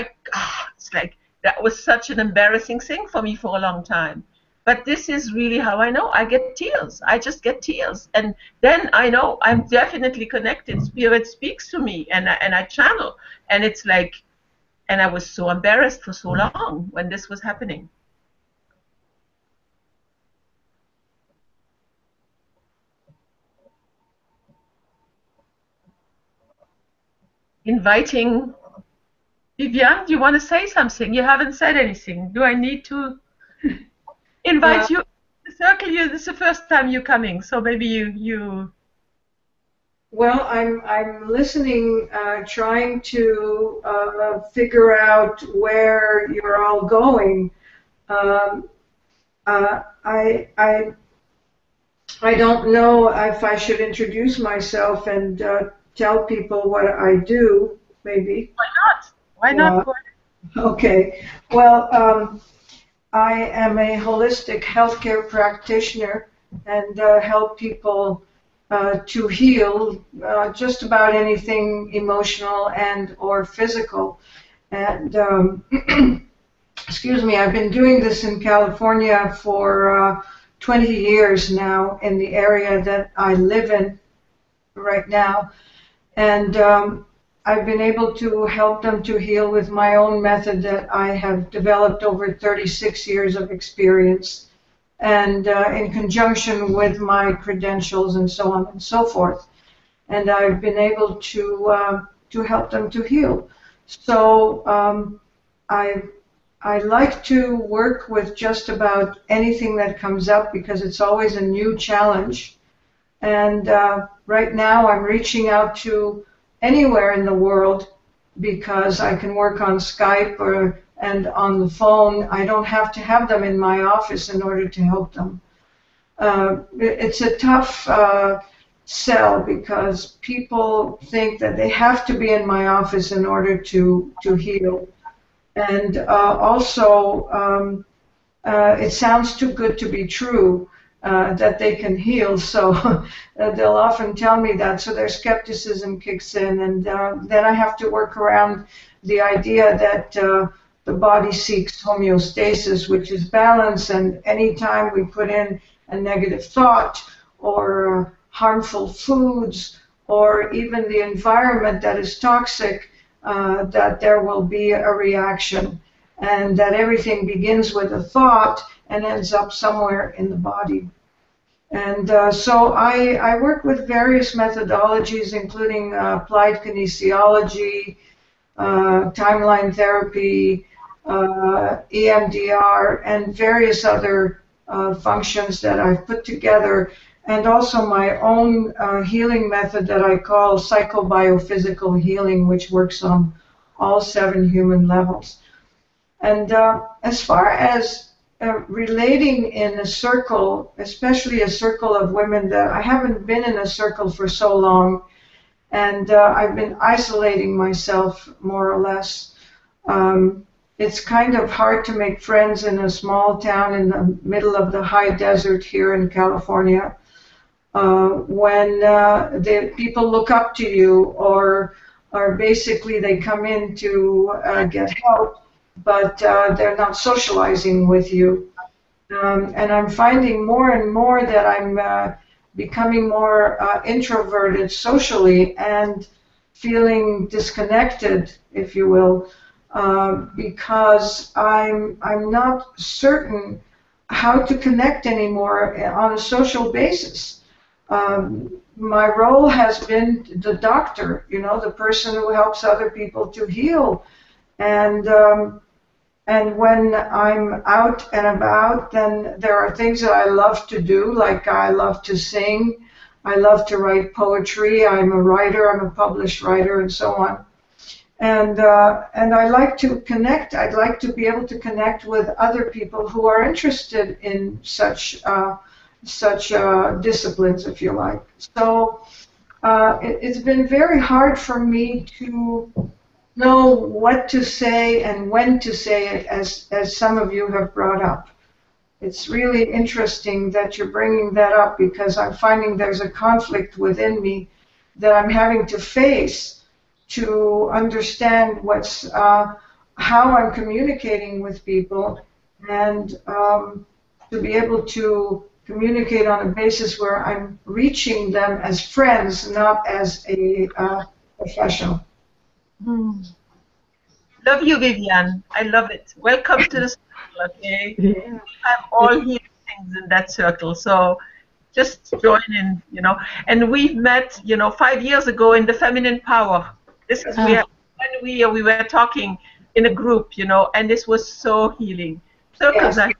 it's like that was such an embarrassing thing for me for a long time. But this is really how I know. I get tears. I just get tears, and then I know I'm definitely connected. Spirit speaks to me, and I channel, and it's like, and I was so embarrassed for so long when this was happening. Inviting Vivian, do you want to say something? You haven't said anything. Do I need to invite you to the circle? This is the first time you're coming, so maybe you.
Well, I'm listening, trying to figure out where you're all going. I don't know if I should introduce myself and tell people what I do, maybe.
Why not? Why not?
Okay. Well, I am a holistic healthcare practitioner and help people to heal just about anything emotional and or physical. And excuse me, I've been doing this in California for 20 years now, in the area that I live in right now. And I've been able to help them to heal with my own method that I have developed over 36 years of experience, and in conjunction with my credentials and so on and so forth. And I've been able to help them to heal. So I like to work with just about anything that comes up, because it's always a new challenge. And right now I'm reaching out to anywhere in the world, because I can work on Skype and on the phone. I don't have to have them in my office in order to help them. It's a tough sell, because people think that they have to be in my office in order to heal. And it sounds too good to be true that they can heal, so they'll often tell me that, so their skepticism kicks in, and then I have to work around the idea that the body seeks homeostasis, which is balance, and anytime we put in a negative thought or harmful foods or even the environment that is toxic, that there will be a reaction, and that everything begins with a thought and ends up somewhere in the body. And so I work with various methodologies, including applied kinesiology, timeline therapy, EMDR, and various other functions that I've put together, and also my own healing method that I call psychobiophysical healing, which works on all 7 human levels. And as far as relating in a circle, especially a circle of women, that I haven't been in a circle for so long, and I've been isolating myself more or less. It's kind of hard to make friends in a small town in the middle of the high desert here in California when the people look up to you, or basically they come in to get help, but they're not socializing with you. And I'm finding more and more that I'm becoming more introverted socially and feeling disconnected, if you will, because I'm not certain how to connect anymore on a social basis. My role has been the doctor, the person who helps other people to heal. And when I'm out and about, then there are things that I love to do, like I love to sing, I love to write poetry, I'm a writer, I'm a published writer, and so on. And I like to connect. I'd like to be able to connect with other people who are interested in such disciplines, if you like. So it's been very hard for me to know what to say and when to say it, as some of you have brought up. It's really interesting that you're bringing that up, because I'm finding there's a conflict within me that I'm having to face to understand how I'm communicating with people, and to be able to communicate on a basis where I'm reaching them as friends, not as a professional.
Love you, Vivian. I love it. Welcome to the circle, okay?
Yeah.
I'm all healing things in that circle, so just join in, And we've met, 5 years ago in the Feminine Power. This is where when we were talking in a group, and this was so healing. Circles are,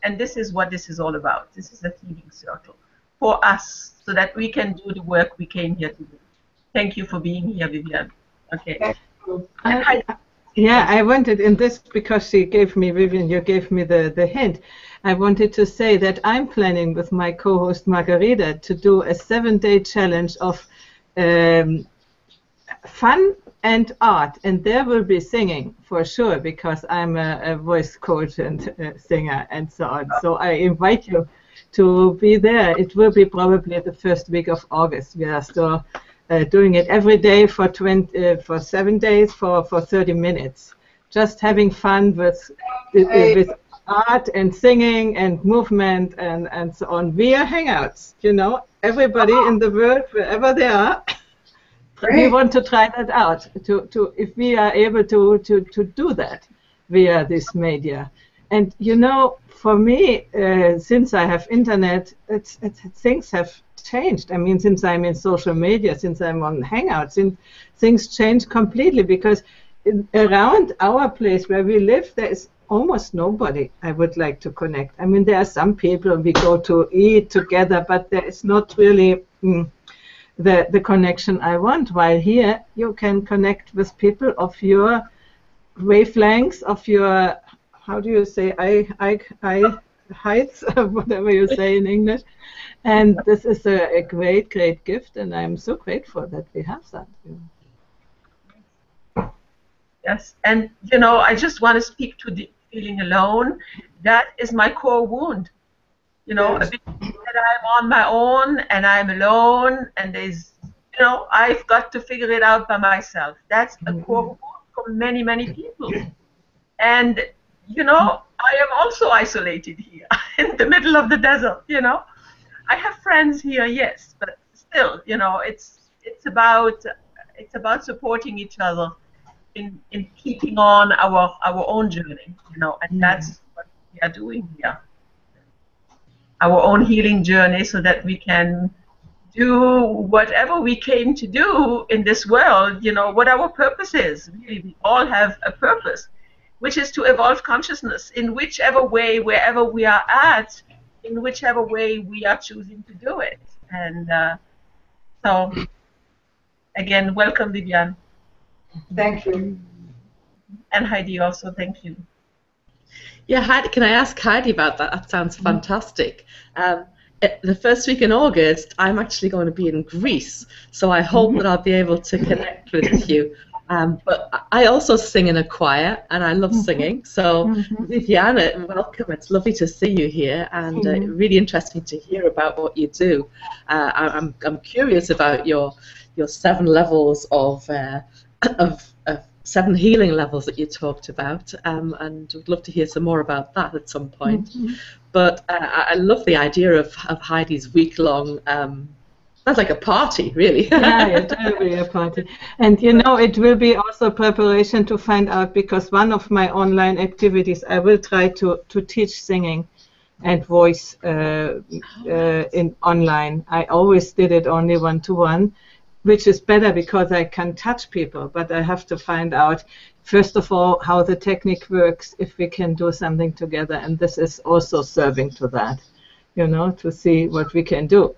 and this is what this is all about. This is a healing circle for us, so that we can do the work we came here to do. Thank you for being here, Vivian. Okay.
Yeah, I wanted in this, because Vivian, you gave me the hint. I wanted to say that I'm planning with my co-host Margarita to do a 7-day challenge of fun and art, and there will be singing for sure, because I'm a voice coach and singer and so on. So I invite you to be there. It will be probably the first week of August. We are still doing it every day for 7 days for 30 minutes, just having fun with art and singing and movement and so on via Hangouts. Everybody in the world, wherever they are, we want to try that out. If we are able to do that via this media, and for me, since I have internet, things have changed. I mean, since I'm in social media, since I'm on Hangouts, things change completely, because around our place where we live, there is almost nobody I would like to connect. I mean, there are some people we go to eat together, but there is not really the connection I want. While here, you can connect with people of your wavelengths, of your, how do you say, heights, whatever you say in English. And this is a great, great gift, and I'm so grateful that we have that.
Yes, and you know, I just want to speak to the feeling alone. That is my core wound. You know,
Yes.
a bit that I'm on my own and I'm alone, and there's, you know, I've got to figure it out by myself. That's a core wound for many, many people. And, you know, I am also isolated here in the middle of the desert, you know. I have friends here, yes, but still, you know, it's about supporting each other in keeping on our own journey, you know, and that's what we are doing here. Our own healing journey so that we can do whatever we came to do in this world, you know, what our purpose is. Really, we all have a purpose, which is to evolve consciousness in whichever way, wherever we are at, in whichever way we are choosing to do it. And so, again, welcome, Viviane.
Thank you.
And Heidi also, thank you.
Yeah, Heidi, can I ask Heidi about that? That sounds fantastic. The first week in August, I'm actually going to be in Greece, so I hope that I'll be able to connect with you. But I also sing in a choir, and I love singing. So, Viviane, welcome. It's lovely to see you here, and really interesting to hear about what you do. I'm curious about your 7 levels of 7 healing levels that you talked about, and would love to hear some more about that at some point. But I love the idea of Heidi's week-long. Sounds like a party, really.
Yeah, it will be a party. And you know, it will be also preparation to find out, because one of my online activities, I will try to teach singing and voice in online. I always did it only one-to-one, which is better because I can touch people, but I have to find out, first of all, how the technique works, if we can do something together, and this is also serving to that, you know, to see what we can do.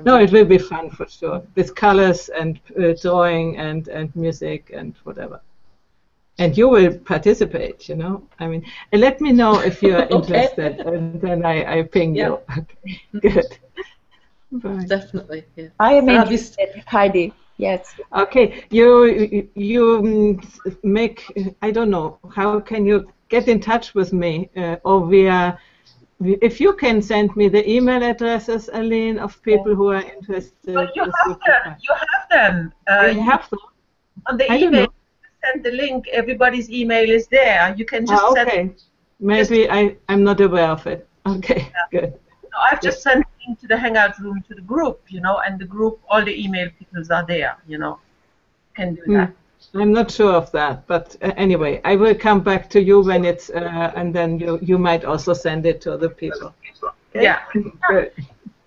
No, it will be fun for sure, with colors and drawing and music and whatever. And you will participate, you know. I mean, and let me know if you are interested, and then I ping you. Okay, good. Bye.
Definitely. Yeah.
I am interested, Heidi. Yes.
Okay, you make, I don't know, how can you get in touch with me, or via, if you can send me the email addresses, Aline, of people who are interested.
But you have them.
You have them?
On the
I don't
email,
know.
send the link. Everybody's email is there. You can just
okay.
send.
Maybe I'm not aware of it. Okay, good.
No, I've just sent the link to the Hangout room to the group, you know, and the group, all the email people are there, you know. Can do that.
I'm not sure of that, but anyway, I will come back to you when it's, and then you might also send it to other people. Okay?
Yeah.
Good.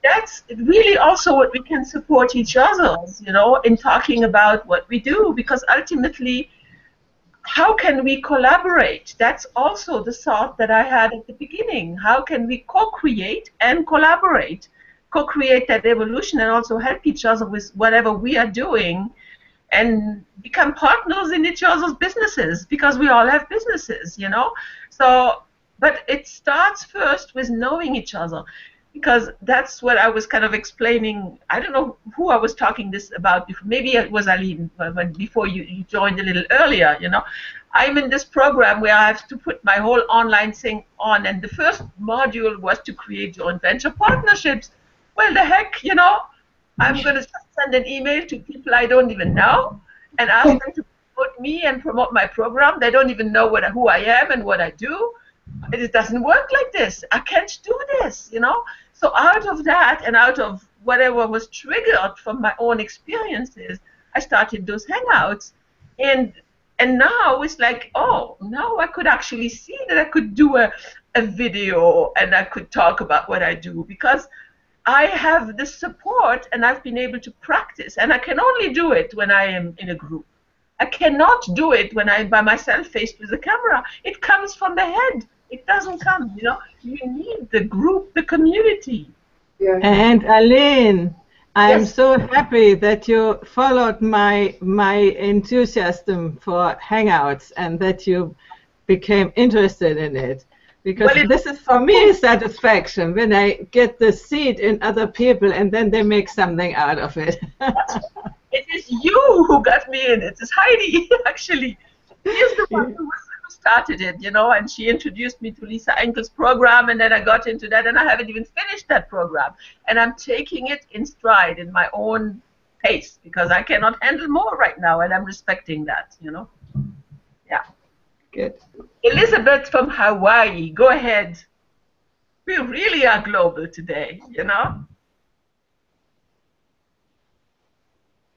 That's really also what we can support each other, you know, in talking about what we do, because ultimately, how can we collaborate? That's also the thought that I had at the beginning. How can we co-create and collaborate? Co-create that evolution and also help each other with whatever we are doing and become partners in each other's businesses, because we all have businesses, you know? So, but it starts first with knowing each other, because that's what I was kind of explaining. I don't know who I was talking this about before. Maybe it was Aline, before you joined a little earlier, you know. I'm in this program where I have to put my whole online thing on, and the first module was to create joint venture partnerships. Well, the heck, you know, I'm going to send an email to people I don't even know and ask them to promote me and promote my program. They don't even know who I am and what I do. It doesn't work like this. I can't do this, you know. So out of that and out of whatever was triggered from my own experiences, I started those hangouts. And now it's like, oh, now I could actually see that I could do a video and I could talk about what I do, because I have the support and I've been able to practice. And I can only do it when I am in a group. I cannot do it when I'm by myself faced with the camera. It comes from the head. It doesn't come, you know. You need the group, the community.
Yeah.
And Aline, I'm
Yes.
so happy that you followed my enthusiasm for Hangouts and that you became interested in it. Because this is for me satisfaction when I get the seed in other people and then they make something out of it.
It is you who got me in it. It's Heidi, actually. She's the one who started it, you know, and she introduced me to Lisa Enkel's program, and then I got into that, and I haven't even finished that program. And I'm taking it in stride in my own pace because I cannot handle more right now, and I'm respecting that, you know. Yeah.
Good.
Elizabeth from Hawaii, go ahead. We really are global today, you know.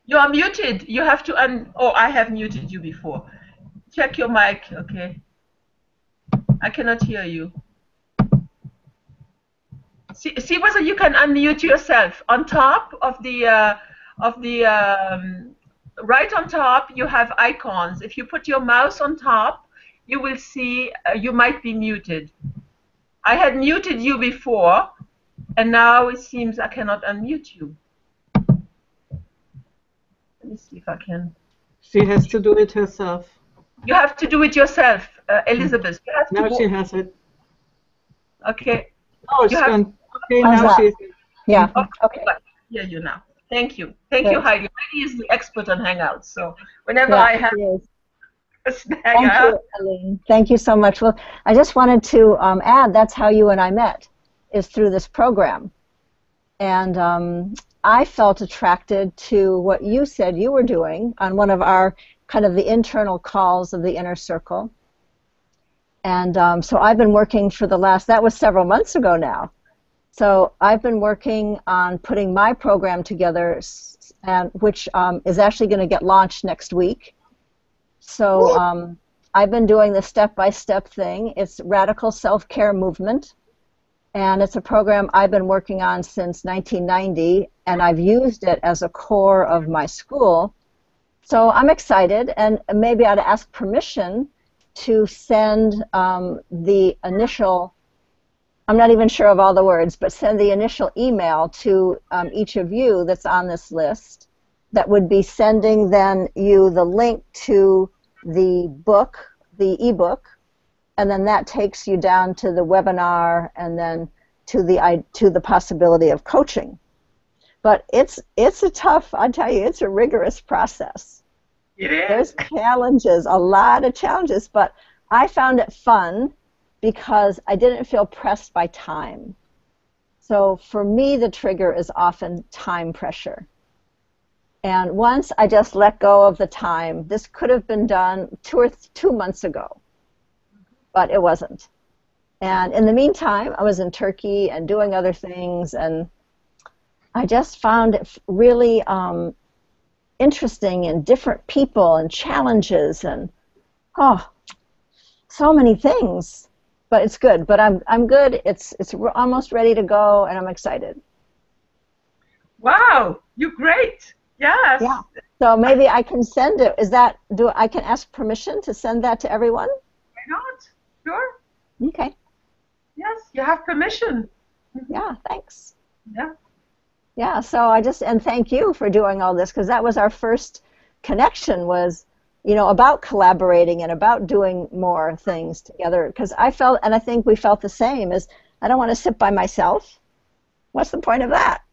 You are muted. You have to oh, I have muted you before. Check your mic, okay. I cannot hear you. See whether you can unmute yourself. On top of the right on top, you have icons. If you put your mouse on top, you will see you might be muted. I had muted you before, and now it seems I cannot unmute you. Let me see if I can.
She has to do it herself.
You have to do it yourself, Elizabeth. You have
now
to
she has it.
Okay.
Oh, she's gone. Okay, now she's.
Yeah.
Okay. I hear you now. Thank you. Thank you, Heidi. Heidi is the expert on Hangouts. So whenever I have a snag,
Thank you, Aline. Thank you so much. Well, I just wanted to add that's how you and I met, is through this program. And I felt attracted to what you said you were doing on one of our kind of the internal calls of the inner circle. And so I've been working for the last, that was several months ago now. So I've been working on putting my program together, and which is actually going to get launched next week. So I've been doing the step-by-step thing. It's Radical Self-Care Movement. And it's a program I've been working on since 1990, and I've used it as a core of my school. So I'm excited, and maybe I'd ask permission to send the initial, I'm not even sure of all the words, but send the initial email to each of you that's on this list that would be sending then you the link to the book, the ebook, and then that takes you down to the webinar and then to the possibility of coaching. But it's a tough, I tell you, it's a rigorous process.
It is.
There's challenges, a lot of challenges, but I found it fun because I didn't feel pressed by time. So for me, the trigger is often time pressure. And once I just let go of the time, this could have been done 2 months ago, but it wasn't. And in the meantime, I was in Turkey and doing other things, and I just found it really interesting, and different people and challenges and so many things. But it's good. But I'm good. It's almost ready to go, and I'm excited.
Wow, you're great. Yes.
Yeah. So maybe I can send it. I can ask permission to send that to everyone?
Why not? Sure.
Okay.
Yes, you have permission.
Yeah, thanks.
Yeah.
Yeah, so and thank you for doing all this, because that was our first connection, was, about collaborating and about doing more things together. Because I felt, and I think we felt the same, is I don't want to sit by myself. What's the point of that?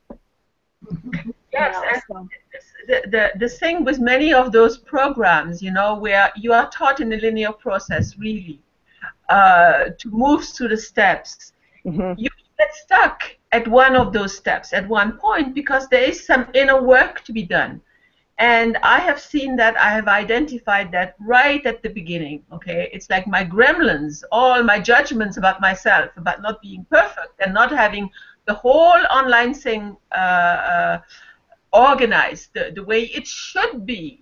Yes, and the thing with many of those programs, where you are taught in a linear process, really, to move through the steps, you get stuck at one of those steps at one point because there is some inner work to be done. And I have seen that, I have identified that right at the beginning, okay? It's like my gremlins, all my judgments about myself, about not being perfect and not having the whole online thing organized the way it should be,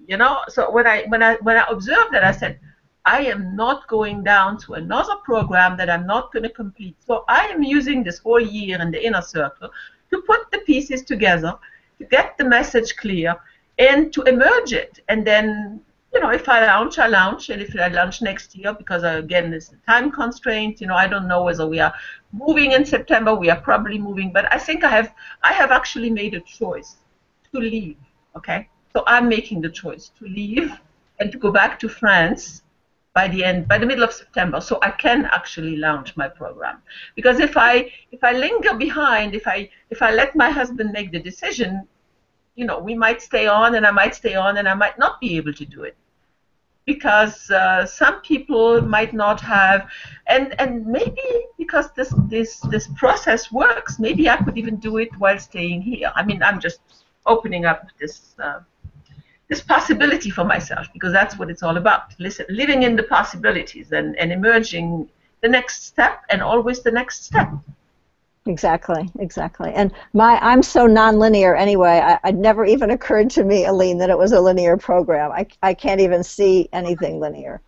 So when I observed that, I said, I am not going down to another program that I'm not going to complete. So I am using this whole year in the inner circle to put the pieces together, to get the message clear, and to emerge it. And then, if I launch, I launch. And if I launch next year, because again, there's a time constraint, I don't know whether we are moving in September. We are probably moving. But I think I have actually made a choice to leave, okay? So I'm making the choice to leave and to go back to France by the middle of September, so I can actually launch my program. Because if I linger behind, if I let my husband make the decision, you know, we might stay on, and I might stay on, and I might not be able to do it, because some people might not have, and maybe because this process works, maybe I could even do it while staying here. I mean, I'm just opening up this possibility for myself, because that's what it's all about. Listen, living in the possibilities and emerging the next step, and always the next step.
Exactly, exactly. And I'm so nonlinear anyway. It never even occurred to me, Aline, that it was a linear program. I can't even see anything linear.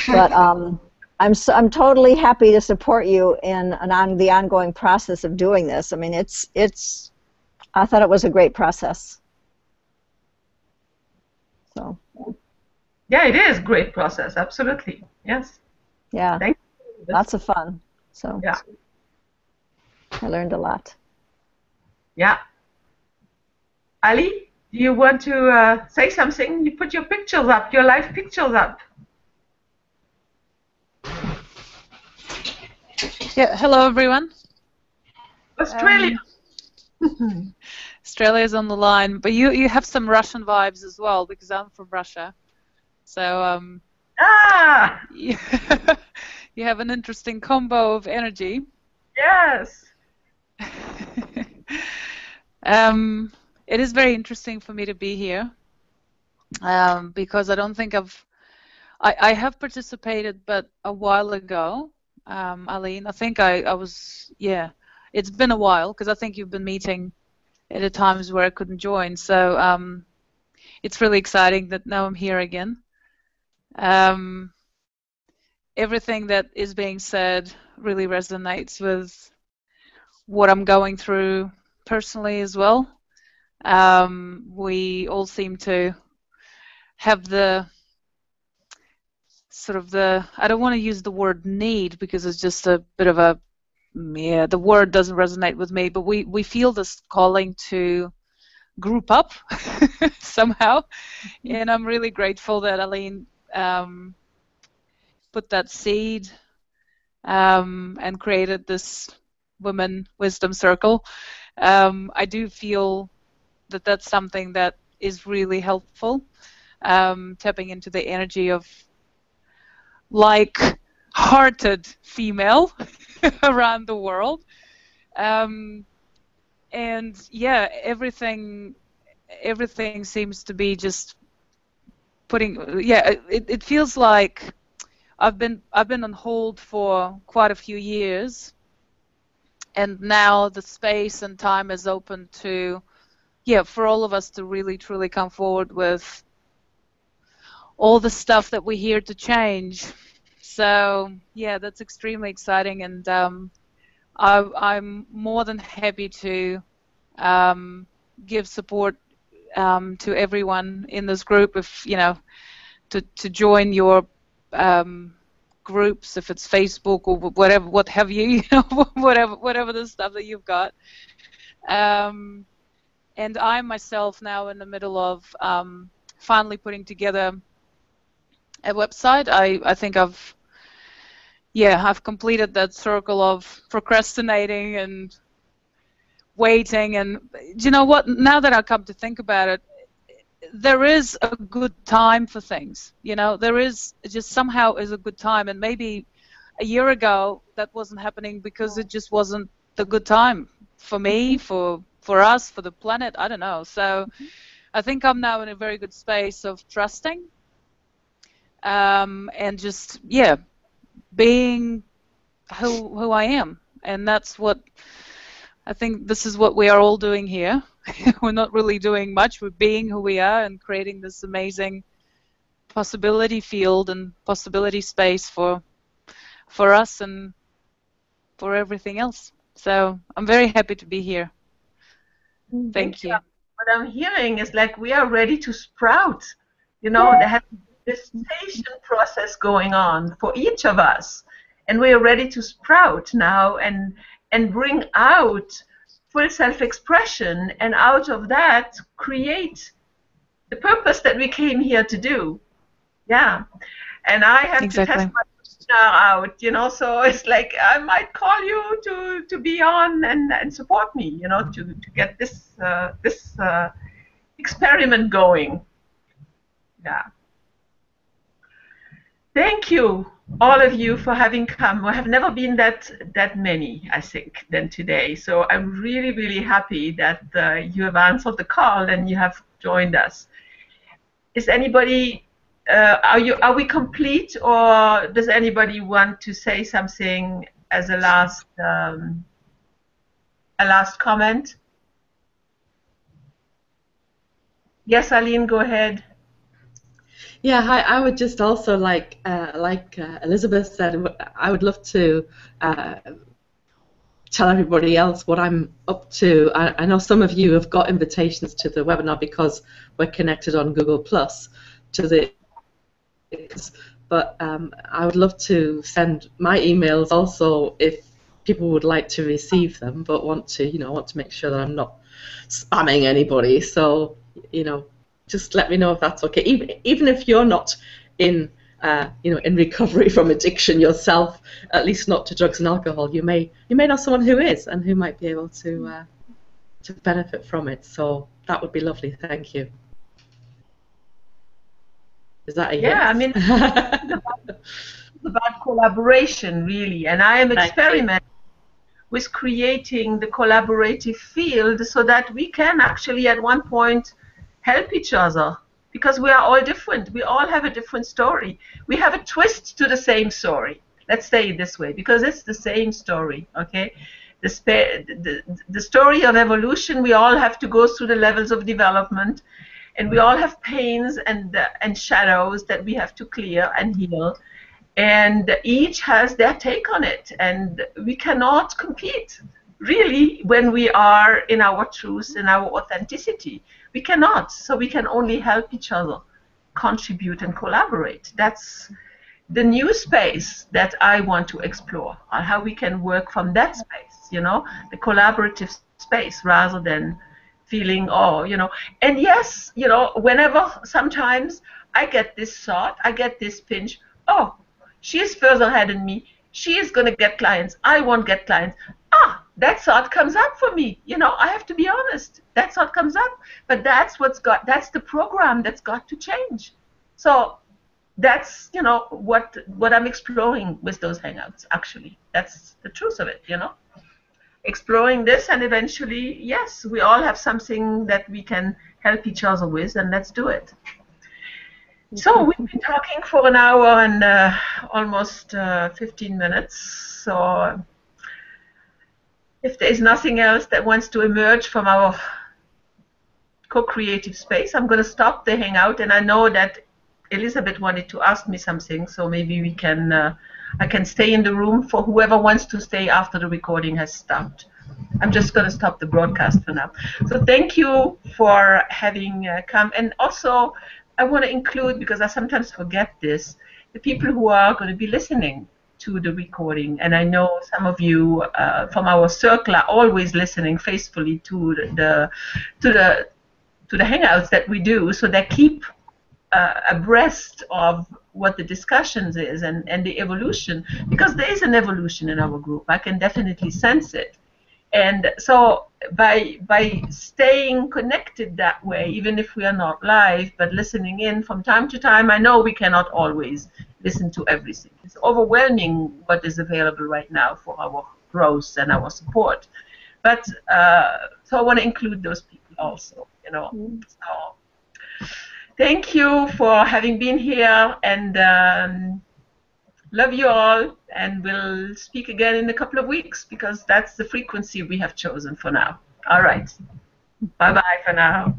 But I'm totally happy to support you in the ongoing process of doing this. I mean, I thought it was a great process. So.
Yeah, it is a great process. Absolutely. Yes.
Yeah.
Thank you.
Lots of fun. So.
Yeah.
I learned a lot.
Yeah. Ali, do you want to say something? You put your pictures up, your live pictures up.
Yeah, hello everyone.
Australia.
Australia's on the line, but you have some Russian vibes as well, because I'm from Russia. So you have an interesting combo of energy.
Yes.
It is very interesting for me to be here, because I don't think I have participated, but a while ago, Aline. I think I was, yeah, it's been a while, because I think you've been meeting at the times where I couldn't join. So it's really exciting that now I'm here again. Everything that is being said really resonates with what I'm going through personally as well. We all seem to have the sort of I don't want to use the word need, because it's just a bit of a, yeah, the word doesn't resonate with me, but we feel this calling to group up somehow. And I'm really grateful that Aline put that seed and created this Women Wisdom Circle. I do feel that that's something that is really helpful, tapping into the energy of like-hearted female around the world. And yeah, everything seems to be just putting, yeah, it feels like I've been on hold for quite a few years, and now the space and time is open to, yeah, for all of us to really truly come forward with all the stuff that we're here to change. So yeah, that's extremely exciting, and I'm more than happy to give support to everyone in this group, if you know, to join your groups, if it's Facebook or whatever, what have you, you know, whatever the stuff that you've got. And I myself now in the middle of finally putting together a website. I think I've completed that circle of procrastinating and waiting. And you know what, now that I come to think about it, there is a good time for things, you know, there is just somehow is a good time. And maybe a year ago that wasn't happening because it just wasn't the good time for me, for us, for the planet, I don't know. So I think I'm now in a very good space of trusting and just, yeah, being who I am. And that's what I think, this is what we are all doing here. We're not really doing much. We're being who we are and creating this amazing possibility field and possibility space for us and for everything else. So I'm very happy to be here. Thank you.
What I'm hearing is like we are ready to sprout. You know, there has been this gestation process going on for each of us, and we are ready to sprout now and bring out full self-expression, and out of that create the purpose that we came here to do. Yeah. and I have to
Exactly.
test my partner out, you know. So it's like I might call you to be on and support me, you know, to get this experiment going. Yeah. Thank you, all of you, for having come. We have never been that many, I think, than today. So I'm really, really happy that you have answered the call and you have joined us. Is anybody? Are we complete, or does anybody want to say something as a last comment? Yes, Aline, go ahead.
Yeah, I would just also like Elizabeth said, I would love to tell everybody else what I'm up to. I know some of you have got invitations to the webinar because we're connected on Google Plus to the, but I would love to send my emails also if people would like to receive them, but want to make sure that I'm not spamming anybody. So just let me know if that's okay. Even if you're not in in recovery from addiction yourself, at least not to drugs and alcohol, you may know someone who is and who might be able to benefit from it. So that would be lovely. Thank you. Is that a yes?
Yeah, I mean, it's about collaboration, really, and I am experimenting with creating the collaborative field so that we can actually at one point help each other, because we are all different. We all have a different story. We have a twist to the same story. Let's say it this way, because it's the same story, okay? The story of evolution, we all have to go through the levels of development, and we all have pains and shadows that we have to clear and heal. And each has their take on it, and we cannot compete really when we are in our truth, in our authenticity. We cannot. So we can only help each other, contribute and collaborate. That's the new space that I want to explore, on how we can work from that space, the collaborative space, rather than feeling, and yes, whenever sometimes I get this thought, I get this pinch, oh, she is further ahead than me, she is going to get clients, I won't get clients. That thought comes up for me. I have to be honest. That thought comes up, but that's the program that's got to change. So that's, what I'm exploring with those hangouts, actually. That's the truth of it, exploring this, and eventually, yes, we all have something that we can help each other with, and let's do it. So we've been talking for an hour and almost 15 minutes. So if there's nothing else that wants to emerge from our co-creative space, I'm going to stop the hangout. And I know that Elizabeth wanted to ask me something, so maybe we can. I can stay in the room for whoever wants to stay after the recording has stopped. I'm just going to stop the broadcast for now. So thank you for having come. And also, I want to include, because I sometimes forget this, the people who are going to be listening to the recording. And I know some of you from our circle are always listening faithfully to the hangouts that we do, so they keep abreast of what the discussions is and the evolution, because there is an evolution in our group. I can definitely sense it. And so by staying connected that way, even if we are not live, but listening in from time to time, I know we cannot always listen to everything. It's overwhelming what is available right now for our growth and our support. But so I want to include those people also, So thank you for having been here, and love you all, and we'll speak again in a couple of weeks, because that's the frequency we have chosen for now. All right. Bye-bye for now.